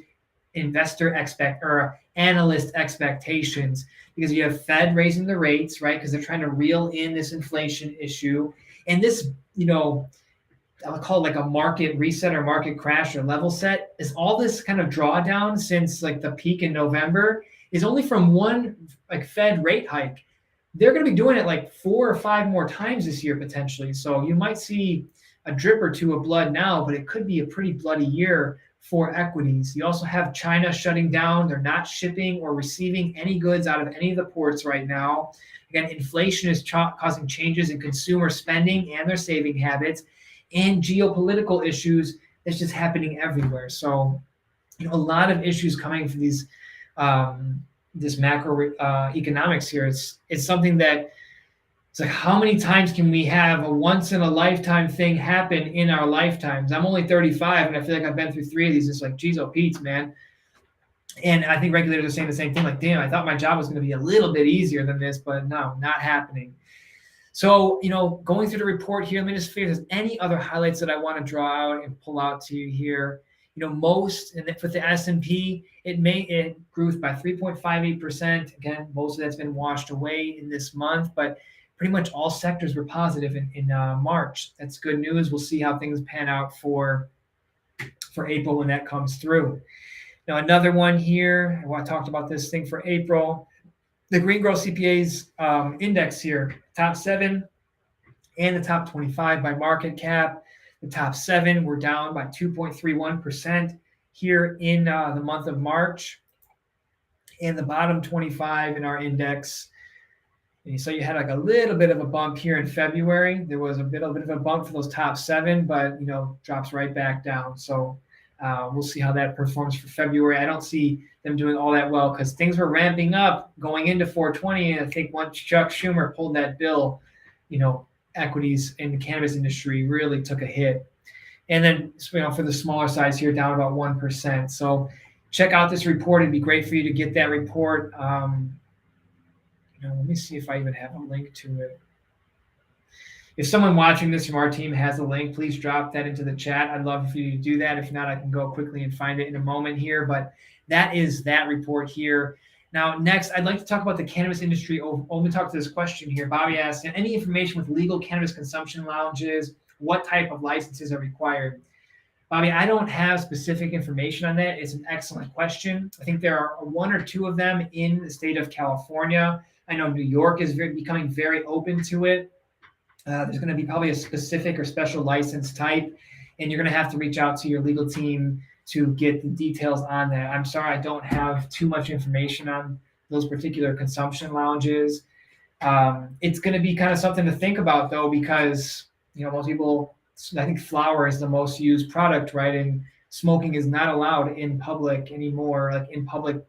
analyst expectations, because you have Fed raising the rates, right? Because they're trying to reel in this inflation issue. And this, I'll call it like a market reset or market crash or level set, is all this kind of drawdown since like the peak in November is only from one like Fed rate hike. They're going to be doing it like 4 or 5 more times this year potentially. So you might see a drip or two of blood now, but it could be a pretty bloody year for equities. You also have China shutting down. They're not shipping or receiving any goods out of any of the ports right now. Again, inflation is causing changes in consumer spending and their saving habits, and geopolitical issues that's just happening everywhere. So, a lot of issues coming from these this macro economics here. It's something that it's like, how many times can we have a once in a lifetime thing happen in our lifetimes? I'm only 35 and I feel like I've been through 3 of these. It's like, geez, oh Pete's, man. And I think regulators are saying the same thing, like, damn, I thought my job was going to be a little bit easier than this, but no, not happening. So, going through the report here, let me just figure if there's any other highlights that I want to draw out and pull out to you here. Most, and for the S&P, it grew by 3.58%. Again, most of that's been washed away in this month, but pretty much all sectors were positive in March. That's good news. We'll see how things pan out for April when that comes through. Now, another one here, I talked about this thing for April. The Green Growth CPA's index here, top 7 and the top 25 by market cap. The top 7 were down by 2.31% here in the month of March. And the bottom 25 in our index. And so you had like a little bit of a bump here in February. There was a bit of a bump for those top 7, but drops right back down. So we'll see how that performs for February. I don't see them doing all that well because things were ramping up going into 420. And I think once Chuck Schumer pulled that bill, equities in the cannabis industry really took a hit. And then for the smaller size here, down about 1%. So check out this report. It'd be great for you to get that report. Let me see if I even have a link to it. If someone watching this from our team has a link, please drop that into the chat. I'd love for you to do that. If not, I can go quickly and find it in a moment here. But that is that report here. Now, next, I'd like to talk about the cannabis industry. Let me talk to this question here. Bobby asked, any information with legal cannabis consumption lounges? What type of licenses are required? Bobby, I don't have specific information on that. It's an excellent question. I think there are 1 or 2 of them in the state of California. I know New York is becoming very open to it. There's going to be probably a specific or special license type, and you're going to have to reach out to your legal team to get the details on that. I'm sorry, I don't have too much information on those particular consumption lounges. It's going to be kind of something to think about, though, because most people, I think flower is the most used product, right? And smoking is not allowed in public anymore, like in public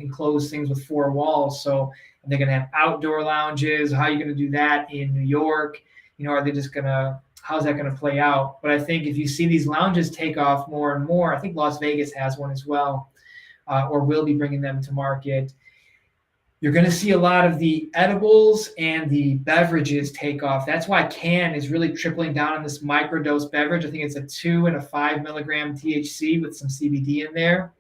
enclosed things with four walls. So they're going to have outdoor lounges. How are you going to do that in New York? Are they just going to, how's that going to play out? But I think if you see these lounges take off more and more, I think Las Vegas has one as well, or will be bringing them to market. You're going to see a lot of the edibles and the beverages take off. That's why Can is really tripling down on this microdose beverage. I think it's a 2 and a 5 milligram THC with some CBD in there.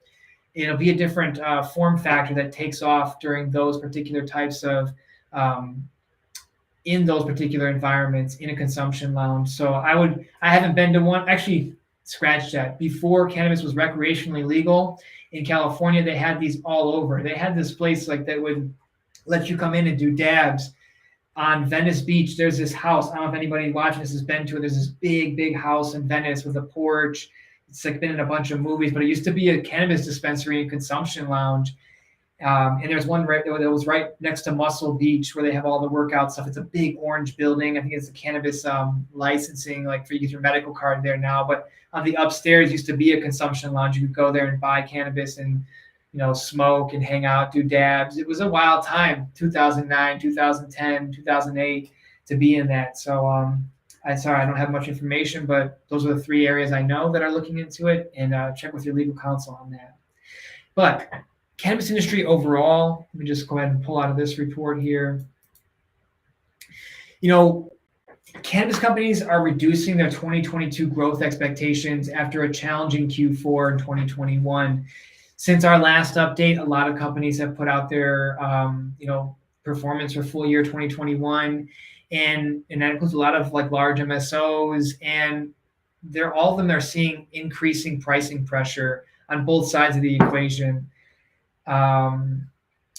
It'll be a different form factor that takes off during those particular types of, in those particular environments in a consumption lounge. So I haven't been to one. Actually, scratch that. Before cannabis was recreationally legal in California, they had these all over. They had this place like that would let you come in and do dabs. On Venice Beach, there's this house. I don't know if anybody watching this has been to it. There's this big house in Venice with a porch. It's like been in a bunch of movies, but it used to be a cannabis dispensary and consumption lounge. And there's one that was right next to Muscle Beach where they have all the workout stuff. It's a big orange building. I think it's a cannabis licensing, like for you get your medical card there now. But on the upstairs used to be a consumption lounge. You could go there and buy cannabis and smoke and hang out, do dabs. It was a wild time, 2009, 2010, 2008, to be in that. So I'm sorry, I don't have much information, but those are the 3 areas I know that are looking into it, and check with your legal counsel on that. But cannabis industry overall, let me just go ahead and pull out of this report here. Cannabis companies are reducing their 2022 growth expectations after a challenging Q4 in 2021. Since our last update, a lot of companies have put out their, performance for full year 2021, and that includes a lot of like large MSOs, and all of them are seeing increasing pricing pressure on both sides of the equation.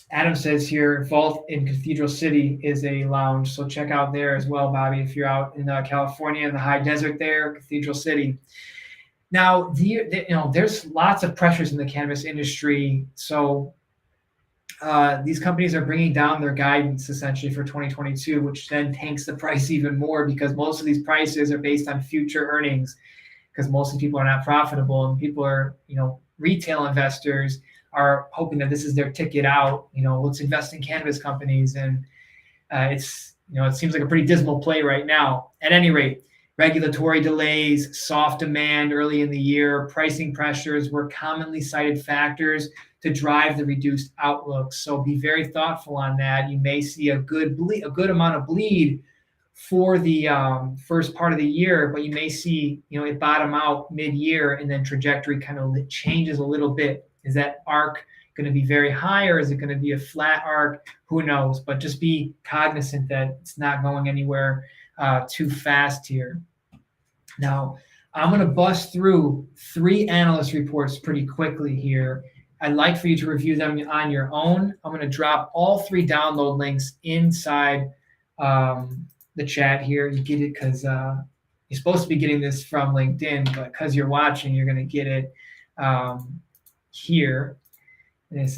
Adam says here, Vault in Cathedral City is a lounge, so check out there as well, Bobby, if you're out in California in the high desert there, Cathedral City. Now, there's lots of pressures in the cannabis industry, so these companies are bringing down their guidance essentially for 2022, which then tanks the price even more because most of these prices are based on future earnings because most of the people are not profitable, and people are, retail investors are hoping that this is their ticket out. Let's invest in cannabis companies, and it seems like a pretty dismal play right now. At any rate, regulatory delays, soft demand early in the year, pricing pressures were commonly cited factors to drive the reduced outlook. So be very thoughtful on that. You may see a good amount of bleed for the first part of the year, but you may see it bottom out mid-year, and then trajectory kind of changes a little bit. Is that arc going to be very high, or is it going to be a flat arc? Who knows? But just be cognizant that it's not going anywhere too fast here. Now, I'm going to bust through 3 analyst reports pretty quickly here. I'd like for you to review them on your own. I'm going to drop all 3 download links inside the chat here. You get it because you're supposed to be getting this from LinkedIn, but because you're watching, you're going to get it here. That's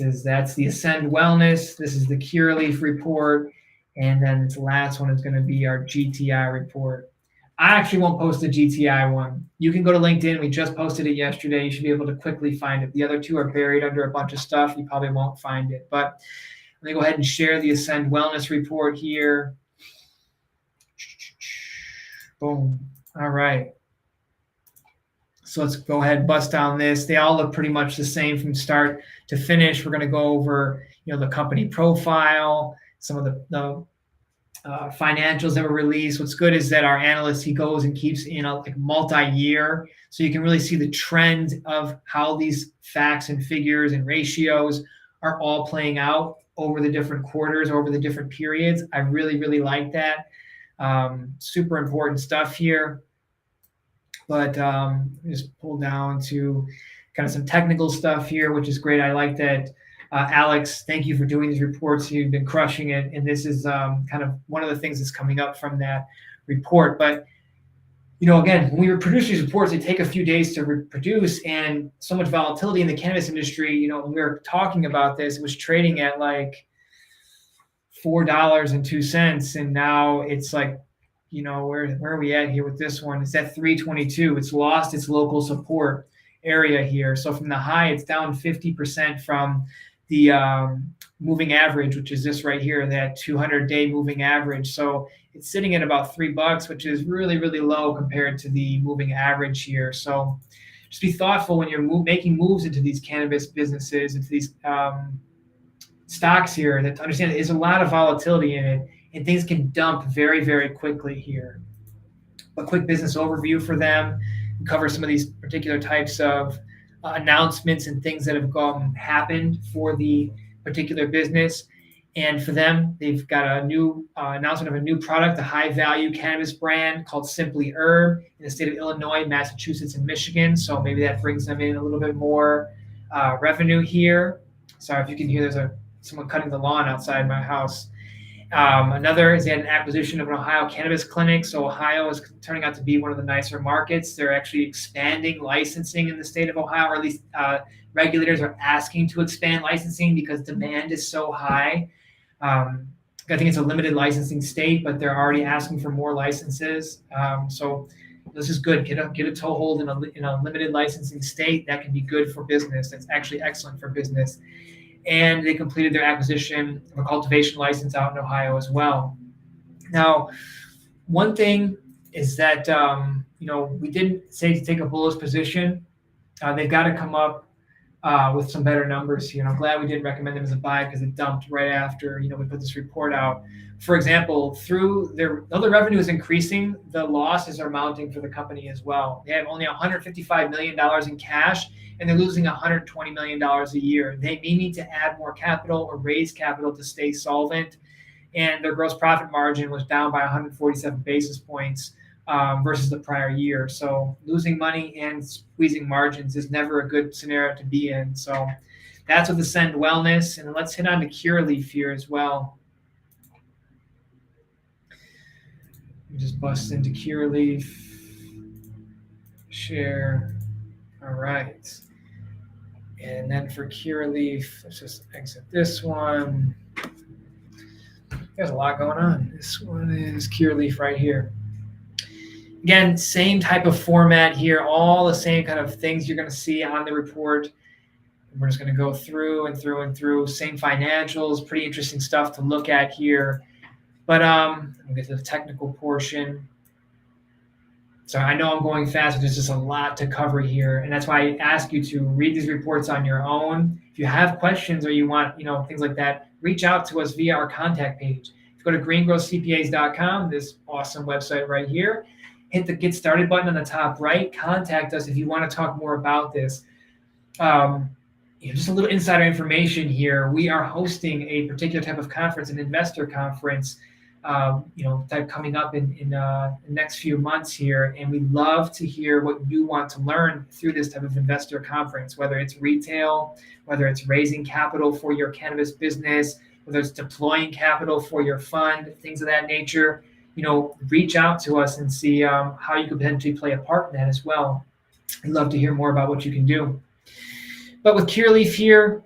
the Ascend Wellness. This is the Curaleaf report. And then the last one is going to be our GTI report. I actually won't post the GTI one. You can go to LinkedIn. We just posted it yesterday. You should be able to quickly find it. The other 2 are buried under a bunch of stuff. You probably won't find it. But let me go ahead and share the Ascend Wellness report here. Boom. All right. So let's go ahead and bust down this. They all look pretty much the same from start to finish. We're going to go over, the company profile, some of the financials that were released. What's good is that our analyst, he goes and keeps multi-year, so you can really see the trend of how these facts and figures and ratios are all playing out over the different quarters, over the different periods. I really, really like that. Super important stuff here. But just pull down to kind of some technical stuff here, which is great. I like that. Alex, thank you for doing these reports. You've been crushing it. And this is kind of one of the things that's coming up from that report. But, again, when we produce these reports, they take a few days to produce, and so much volatility in the cannabis industry. When we were talking about this, it was trading at like $4.02. And now it's like, where are we at here with this one? It's at 322. It's lost its local support. area here. So from the high, it's down 50% from the moving average, which is this right here, that 200-day moving average. So it's sitting at about $3, which is really, really low compared to the moving average here. So just be thoughtful when you're making moves into these cannabis businesses, into these stocks here, that to understand there's a lot of volatility in it, and things can dump very, very quickly here. A quick business overview for them, cover some of these particular types of announcements and things that have happened for the particular business. And for them, they've got a new announcement of a new product, a high-value cannabis brand called Simply Herb in the state of Illinois, Massachusetts, and Michigan. So maybe that brings them in a little bit more revenue here. Sorry if you can hear someone cutting the lawn outside my house. Another is they had an acquisition of an Ohio cannabis clinic. So Ohio is turning out to be one of the nicer markets. They're actually expanding licensing in the state of Ohio, or at least regulators are asking to expand licensing because demand is so high. I think it's a limited licensing state, but they're already asking for more licenses. So this is good. Get a toehold in a limited licensing state. That can be good for business. That's actually excellent for business. And they completed their acquisition of a cultivation license out in Ohio as well. Now, one thing is that we didn't say to take a bullish position. They've got to come up with some better numbers here. And I'm glad we didn't recommend them as a buy because it dumped right after we put this report out. For example, though the revenue is increasing, the losses are mounting for the company as well. They have only $155 million in cash, and they're losing $120 million a year. They may need to add more capital or raise capital to stay solvent. And their gross profit margin was down by 147 basis points versus the prior year. So losing money and squeezing margins is never a good scenario to be in. So that's with Ascend Wellness. And let's hit on to Curaleaf here as well. We just bust into Curaleaf. Share. All right. And then for Curaleaf, let's just exit this one. There's a lot going on. This one is Curaleaf right here. Again, same type of format here, all the same kind of things you're going to see on the report. We're just going to go through and through and through. Same financials, pretty interesting stuff to look at here. But we'll get to the technical portion. So I know I'm going fast, but there's just a lot to cover here. And that's why I ask you to read these reports on your own. If you have questions or you want, things like that, reach out to us via our contact page. If you go to greengrowthcpas.com, this awesome website right here, hit the Get Started button on the top right. Contact us if you want to talk more about this. Just a little insider information here. We are hosting a particular type of conference, an investor conference, type coming up in the next few months here. And we'd love to hear what you want to learn through this type of investor conference, whether it's retail, whether it's raising capital for your cannabis business, whether it's deploying capital for your fund, things of that nature. Reach out to us and see how you could potentially play a part in that as well. I'd love to hear more about what you can do. But with Curaleaf here,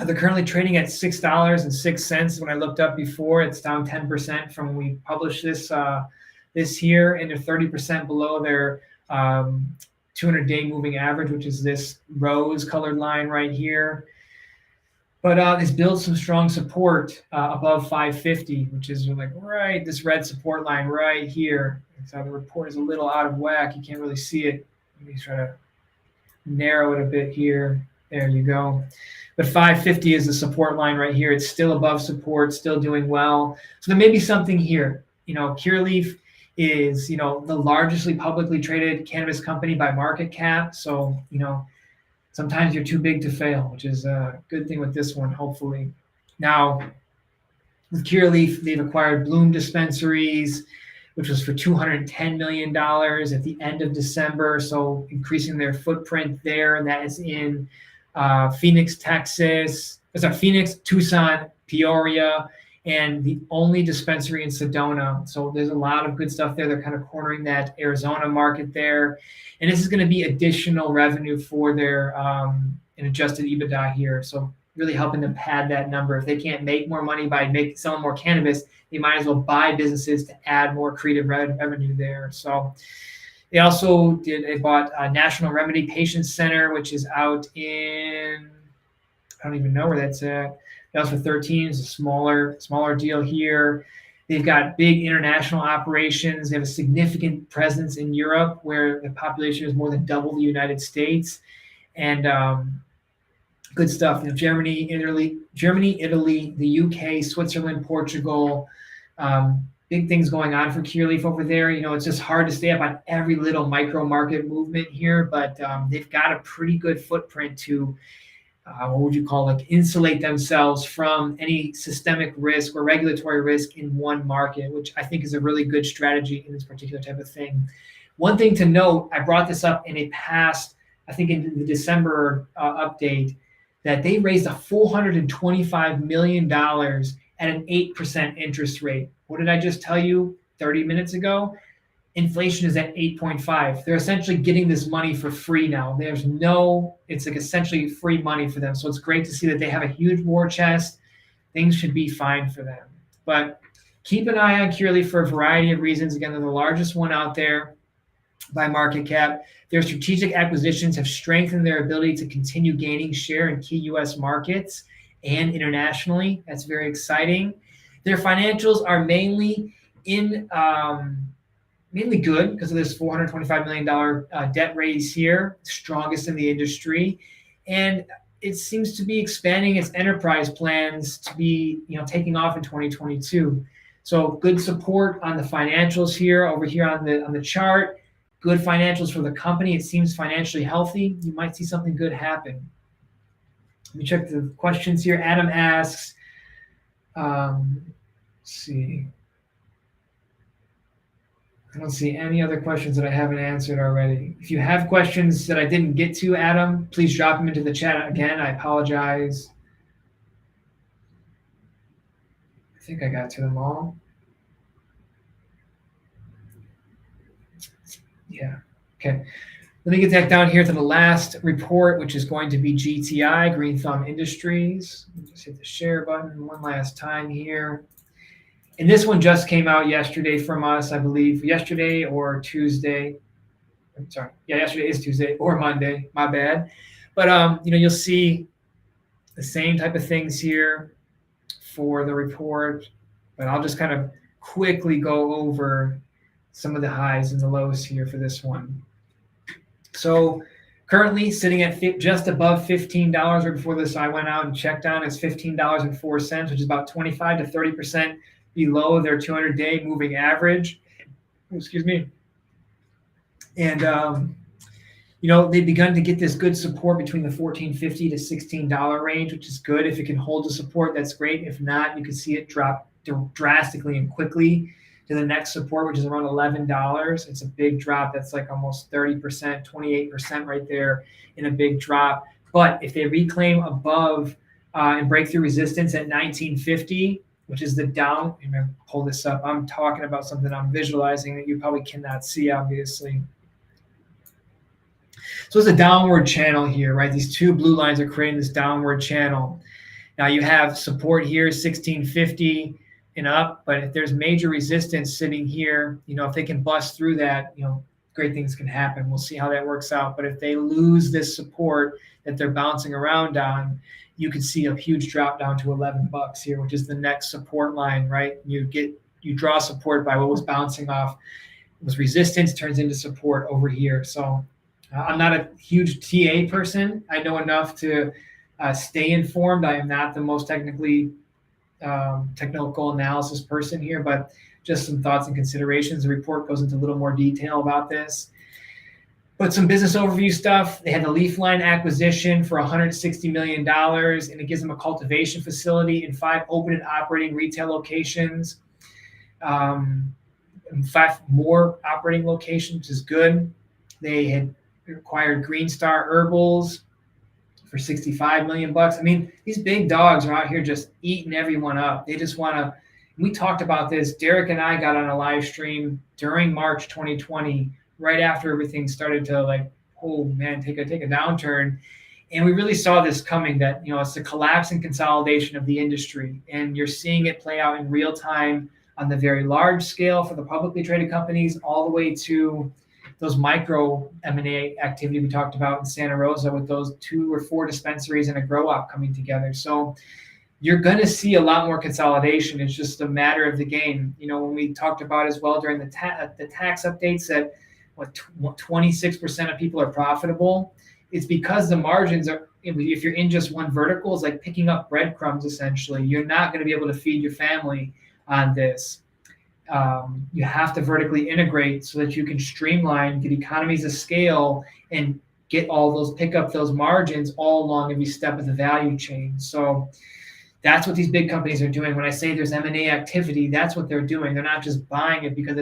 they're currently trading at $6.06. When I looked up before, it's down 10% from when we published this year, and they're 30% below their 200-day moving average, which is this rose-colored line right here. But it's built some strong support above 550, which is right this red support line right here. So the report is a little out of whack. You can't really see it. Let me try to narrow it a bit here. There you go. But 550 is the support line right here. It's still above support, still doing well. So there may be something here. Curaleaf is, the largely publicly traded cannabis company by market cap. So, sometimes you're too big to fail, which is a good thing with this one, hopefully. Now, with Curaleaf, they've acquired Bloom Dispensaries, which was for $210 million at the end of December. So increasing their footprint there, and that is in Phoenix, Texas. Phoenix, Tucson, Peoria, and the only dispensary in Sedona. So there's a lot of good stuff there. They're kind of cornering that Arizona market there. And this is going to be additional revenue for their an adjusted EBITDA here. So really helping them pad that number. If they can't make more money by selling more cannabis, they might as well buy businesses to add more creative revenue there. So They bought National Remedy Patient Center, which is out in, I don't even know where that's at. That was for 13. It's a smaller deal here. They've got big international operations. They have a significant presence in Europe, where the population is more than double the United States, and good stuff. Germany, Italy, the UK, Switzerland, Portugal. Big things going on for Curaleaf over there. It's just hard to stay up on every little micro market movement here, but they've got a pretty good footprint to, what would you call, like, insulate themselves from any systemic risk or regulatory risk in one market, which I think is a really good strategy in this particular type of thing. One thing to note, I brought this up in a past, I think in the December update, that they raised a $425 million at an 8% interest rate. What did I just tell you 30 minutes ago? Inflation is at 8.5. They're essentially getting this money for free now. It's like essentially free money for them. So it's great to see that they have a huge war chest. Things should be fine for them. But keep an eye on Curaleaf for a variety of reasons. Again, they're the largest one out there by market cap. Their strategic acquisitions have strengthened their ability to continue gaining share in key U.S. markets and internationally. That's very exciting. Their financials are mainly good because of this $425 million debt raise here, strongest in the industry. And it seems to be expanding its enterprise plans to be, taking off in 2022. So good support on the financials here, over here on the chart. Good financials for the company. It seems financially healthy. You might see something good happen. Let me check the questions here. Adam asks, let's see. I don't see any other questions that I haven't answered already. If you have questions that I didn't get to, Adam, please drop them into the chat again. I apologize. I think I got to them all. Yeah. Okay. Let me get that down here to the last report, which is going to be GTI, Green Thumb Industries. Let me just hit the share button one last time here. And this one just came out yesterday from us, I believe, yesterday or Tuesday. I'm sorry. Yeah, yesterday is Tuesday or Monday. My bad. But, you'll see the same type of things here for the report. But I'll just kind of quickly go over some of the highs and the lows here for this one. So currently sitting at just above $15. Right before this, I went out and checked on. It's $15.04, which is about 25 to 30% below their 200-day moving average. Excuse me. And they've begun to get this good support between the $14.50 to $16 range, which is good. If it can hold the support, that's great. If not, you can see it drop drastically and quickly to the next support, which is around $11. It's a big drop. That's like almost 30%, 28% right there in a big drop. But if they reclaim above and break through resistance at $19.50, which is the down, I'm going to pull this up. I'm talking about something I'm visualizing that you probably cannot see, obviously. So it's a downward channel here, right? These two blue lines are creating this downward channel. Now you have support here, 1650 and up, but if there's major resistance sitting here, if they can bust through that, great things can happen. We'll see how that works out. But if they lose this support that they're bouncing around on, you could see a huge drop down to $11 here, which is the next support line, right? You draw support by what was bouncing off. It was resistance, turns into support over here. So I'm not a huge TA person. I know enough to stay informed. I am not the most technical analysis person here, but just some thoughts and considerations. The report goes into a little more detail about this. But some business overview stuff. They had the Leafline acquisition for $160 million, and it gives them a cultivation facility in 5 open and operating retail locations. 5 more operating locations, which is good. They had acquired Green Star Herbals for $65 million. I mean, these big dogs are out here just eating everyone up. They just want to. We talked about this. Derek and I got on a live stream during March 2020, right after everything started to take a downturn, and we really saw this coming. That it's the collapse and consolidation of the industry, and you're seeing it play out in real time on the very large scale for the publicly traded companies, all the way to those micro M&A activity we talked about in Santa Rosa with those 2 or 4 dispensaries and a grow op coming together. So you're going to see a lot more consolidation. It's just a matter of the game. When we talked about as well during the tax updates that 26% of people are profitable, it's because the margins are, if you're in just one vertical, it's like picking up breadcrumbs essentially. You're not going to be able to feed your family on this. You have to vertically integrate so that you can streamline, get economies of scale, and pick up those margins all along every step of the value chain. So that's what these big companies are doing. When I say there's M&A activity, that's what they're doing. They're not just buying it because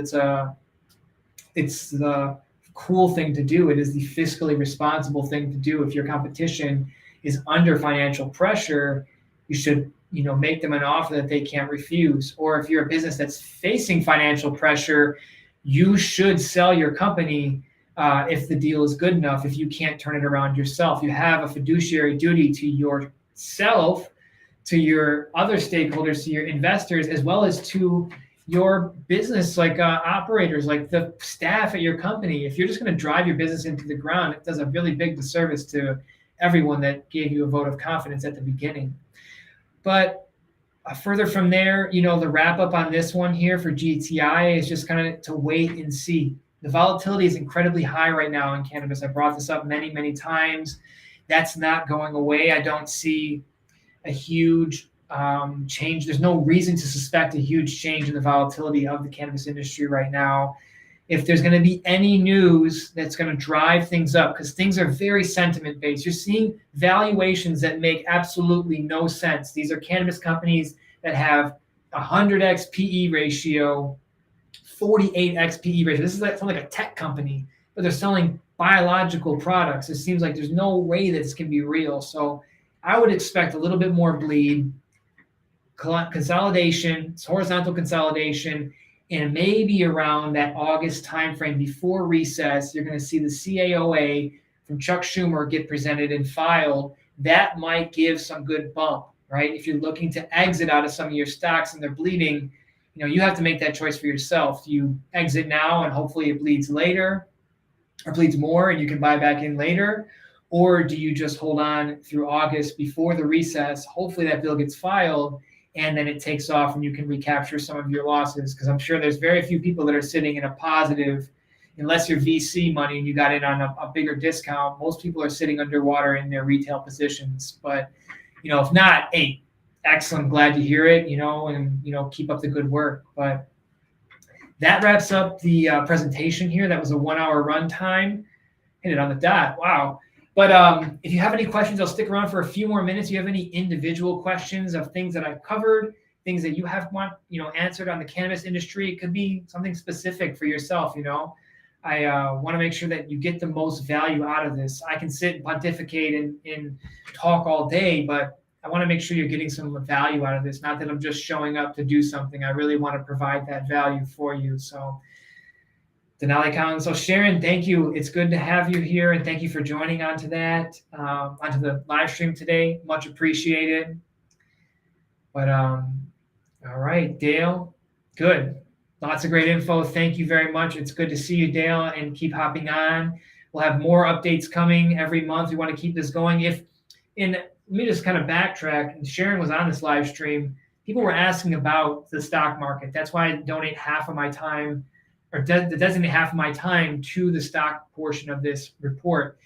it's the cool thing to do. It is the fiscally responsible thing to do. If your competition is under financial pressure, you should make them an offer that they can't refuse. Or if you're a business that's facing financial pressure, you should sell your company if the deal is good enough, if you can't turn it around yourself. You have a fiduciary duty to yourself, to your other stakeholders, to your investors, as well as to your business, like operators, like the staff at your company. If you're just going to drive your business into the ground, it does a really big disservice to everyone that gave you a vote of confidence at the beginning. But further from there, the wrap up on this one here for GTI is just kind of to wait and see. The volatility is incredibly high right now in cannabis. I brought this up many, many times. That's not going away. I don't see a huge change. There's no reason to suspect a huge change in the volatility of the cannabis industry right now. If there's going to be any news that's going to drive things up, because things are very sentiment based, you're seeing valuations that make absolutely no sense. These are cannabis companies that have 100x PE ratio, 48x PE ratio. This is like a tech company, but they're selling biological products. It seems like there's no way that this can be real. So I would expect a little bit more bleed, consolidation, horizontal consolidation, and maybe around that August timeframe before recess, you're going to see the CAOA from Chuck Schumer get presented and filed. That might give some good bump, right? If you're looking to exit out of some of your stocks and they're bleeding, you have to make that choice for yourself. Do you exit now and hopefully it bleeds later or bleeds more and you can buy back in later? Or do you just hold on through August before the recess? Hopefully that bill gets filed and then it takes off and you can recapture some of your losses. Because I'm sure there's very few people that are sitting in a positive, unless you're VC money and you got in on a bigger discount. Most people are sitting underwater in their retail positions. But, if not, hey, excellent, glad to hear it, and, keep up the good work. But that wraps up the presentation here. That was a 1 hour runtime. Hit it on the dot. Wow. But if you have any questions, I'll stick around for a few more minutes. If you have any individual questions of things that I've covered, things that you want answered on the cannabis industry, it could be something specific for yourself. I want to make sure that you get the most value out of this. I can sit and pontificate and talk all day, but I want to make sure you're getting some value out of this. Not that I'm just showing up to do something. I really want to provide that value for you. So Denali Collins. So Sharon, thank you. It's good to have you here, and thank you for joining onto the live stream today. Much appreciated. But all right, Dale, good. Lots of great info. Thank you very much. It's good to see you, Dale, and keep hopping on. We'll have more updates coming every month. We want to keep this going. Let me just kind of backtrack. And Sharon was on this live stream. People were asking about the stock market. That's why I donate half of my time, or designate half of my time to the stock portion of this report.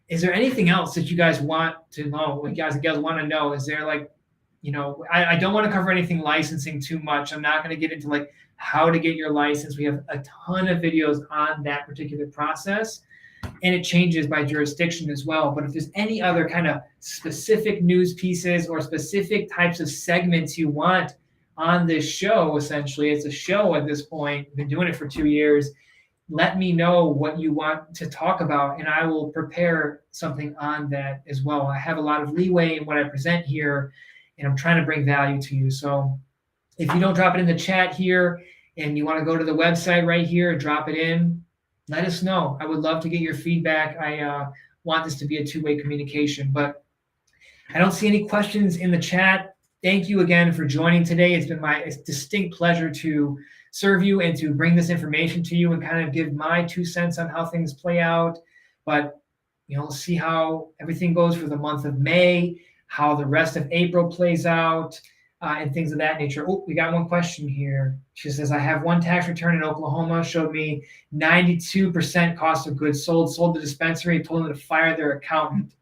Is there anything else that you guys want to know? What guys and gals want to know? Is there I don't want to cover anything licensing too much. I'm not going to get into how to get your license. We have a ton of videos on that particular process, and it changes by jurisdiction as well. But if there's any other kind of specific news pieces or specific types of segments you want on this show, essentially, it's a show at this point, I've been doing it for 2 years, let me know what you want to talk about, and I will prepare something on that as well. I have a lot of leeway in what I present here, and I'm trying to bring value to you. So if you don't drop it in the chat here and you want to go to the website right here, drop it in, let us know. I would love to get your feedback. I want this to be a two-way communication, but I don't see any questions in the chat. Thank you again for joining today. It's been my distinct pleasure to serve you and to bring this information to you and kind of give my 2 cents on how things play out. But we'll see how everything goes for the month of May, how the rest of April plays out, and things of that nature. Oh, we got one question here. She says, I have one tax return in Oklahoma, showed me 92% cost of goods sold the dispensary, told them to fire their accountant.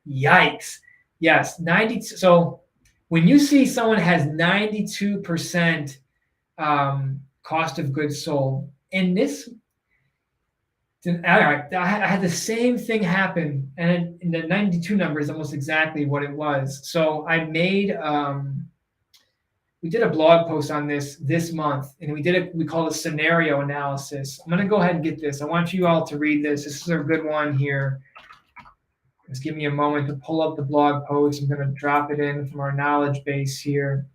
Yikes. Yes, 92. So when you see someone has 92% cost of goods sold, and this, all right, I had the same thing happen, and the 92 number is almost exactly what it was. So I made, we did a blog post on this month, and we call it scenario analysis. I'm going to go ahead and get this. I want you all to read this. This is a good one here. Just give me a moment to pull up the blog post. I'm going to drop it in from our knowledge base here.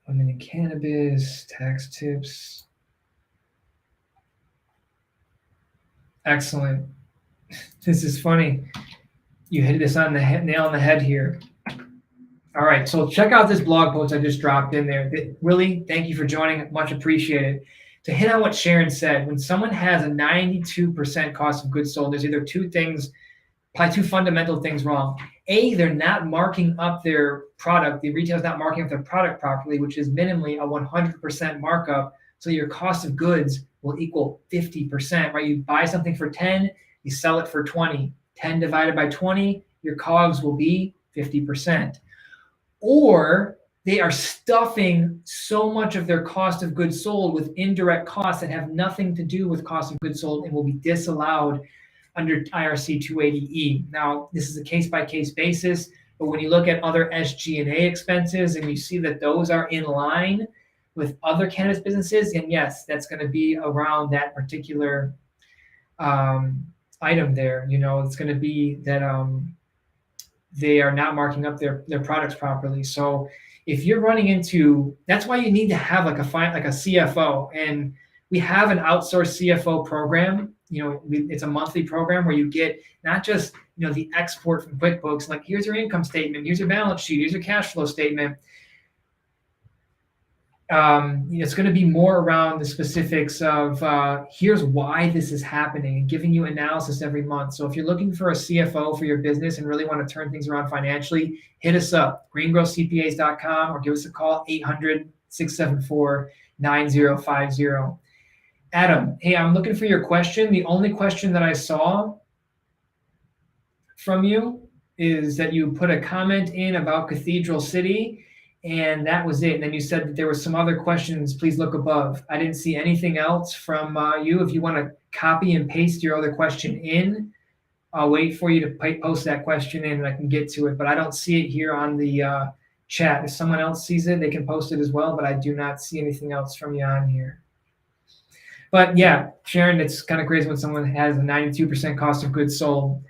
Women in cannabis, tax tips. Excellent. This is funny. You hit this on the nail on the head here. All right, so check out this blog post I just dropped in there. Really, thank you for joining. Much appreciated. To hit on what Sharon said, when someone has a 92% cost of goods sold, there's either probably two fundamental things wrong. A, they're not marking up their product. The retailer's not marking up their product properly, which is minimally a 100% markup. So your cost of goods will equal 50%, right? You buy something for 10, you sell it for 20. 10 divided by 20, your COGS will be 50%. Or they are stuffing so much of their cost of goods sold with indirect costs that have nothing to do with cost of goods sold and will be disallowed under IRC 280E. Now, this is a case-by-case basis, but when you look at other SG&A expenses and you see that those are in line with other cannabis businesses, and yes, that's going to be around that particular item there. It's going to be that they are not marking up their products properly. So if you're running into, that's why you need to have like a CFO, and we have an outsourced CFO program. It's a monthly program where you get not just the export from QuickBooks, like here's your income statement, here's your balance sheet, here's your cash flow statement. It's going to be more around the specifics of here's why this is happening and giving you analysis every month. So if you're looking for a CFO for your business and really want to turn things around financially, hit us up, greengrowcpas.com, or give us a call, 800-674-9050. Adam, hey, I'm looking for your question. The only question that I saw from you is that you put a comment in about Cathedral City, and that was it. And then you said that there were some other questions. Please look above. I didn't see anything else from you. If you want to copy and paste your other question in, I'll wait for you to post that question in and I can get to it. But I don't see it here on the chat. If someone else sees it, they can post it as well. But I do not see anything else from you on here. But yeah, Sharon, it's kind of crazy when someone has a 92% cost of goods sold.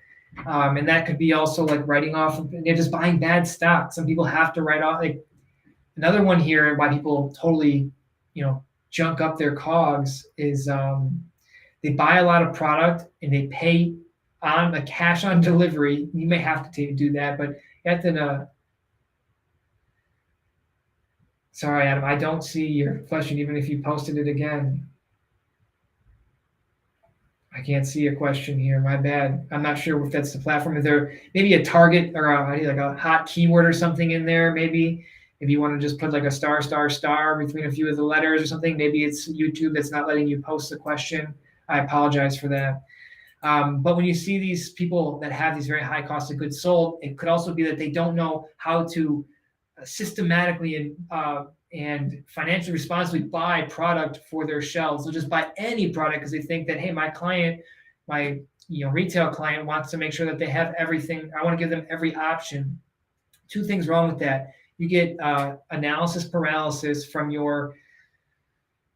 And that could be also like writing off, they're just buying bad stock. Some people have to write off. Like another one here, why people totally, junk up their COGS is they buy a lot of product and they pay on a cash on delivery. You may have to do that, but you have to. Sorry, Adam, I don't see your question, even if you posted it again. I can't see a question here. My bad. I'm not sure if that's the platform. Is there maybe a target or a hot keyword or something in there? Maybe if you want to just put like a star between a few of the letters or something. Maybe it's YouTube that's not letting you post the question. I apologize for that. But when you see these people that have these very high costs of goods sold, it could also be that they don't know how to systematically and financially responsibly buy product for their shelves. They'll just buy any product because they think that, hey, my client, my retail client wants to make sure that they have everything. I want to give them every option. Two things wrong with that. You get analysis paralysis from your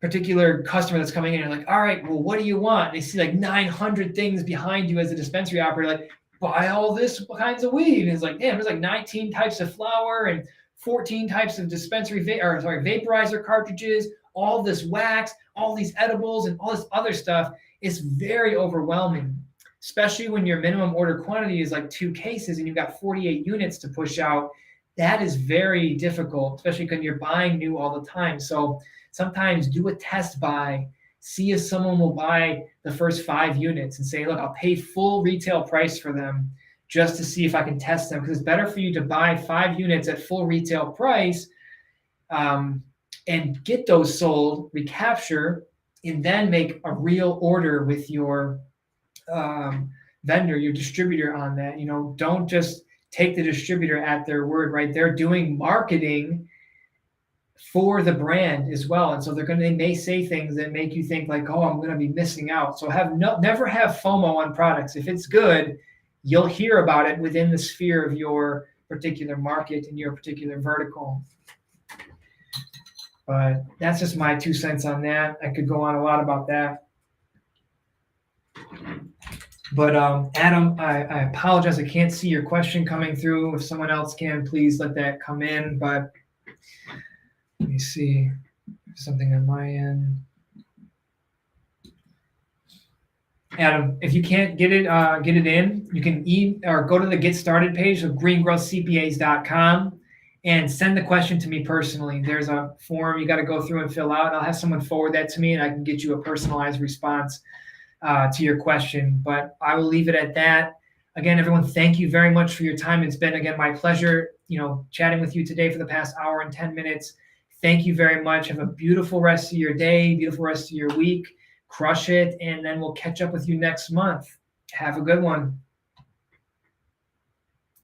particular customer that's coming in. You're like, all right, well, what do you want? They see like 900 things behind you as a dispensary operator, like, buy all this kinds of weed. And it's like, damn, there's like 19 types of flower and 14 types of vaporizer cartridges, all this wax, all these edibles, and all this other stuff. It's very overwhelming, especially when your minimum order quantity is like 2 cases and you've got 48 units to push out. that is very difficult, especially when you're buying new all the time. So sometimes do a test buy, see if someone will buy the first 5 units and say, look, I'll pay full retail price for them just to see if I can test them. Because it's better for you to buy 5 units at full retail price and get those sold, recapture, and then make a real order with your vendor, your distributor on that. Don't just take the distributor at their word, right? They're doing marketing for the brand as well. And so they may say things that make you think like, oh, I'm going to be missing out. So never have FOMO on products. If it's good, you'll hear about it within the sphere of your particular market and your particular vertical. But that's just my 2 cents on that. I could go on a lot about that. But Adam, I apologize. I can't see your question coming through. If someone else can, please let that come in. But let me see something on my end. Adam, if you can't get it in, you can go to the Get Started page of greengrowthcpas.com and send the question to me personally. There's a form you got to go through and fill out. I'll have someone forward that to me, and I can get you a personalized response to your question. But I will leave it at that. Again, everyone, thank you very much for your time. It's been, again, my pleasure, chatting with you today for the past hour and 10 minutes. Thank you very much. Have a beautiful rest of your day, beautiful rest of your week. Crush it, and then we'll catch up with you next month. Have a good one.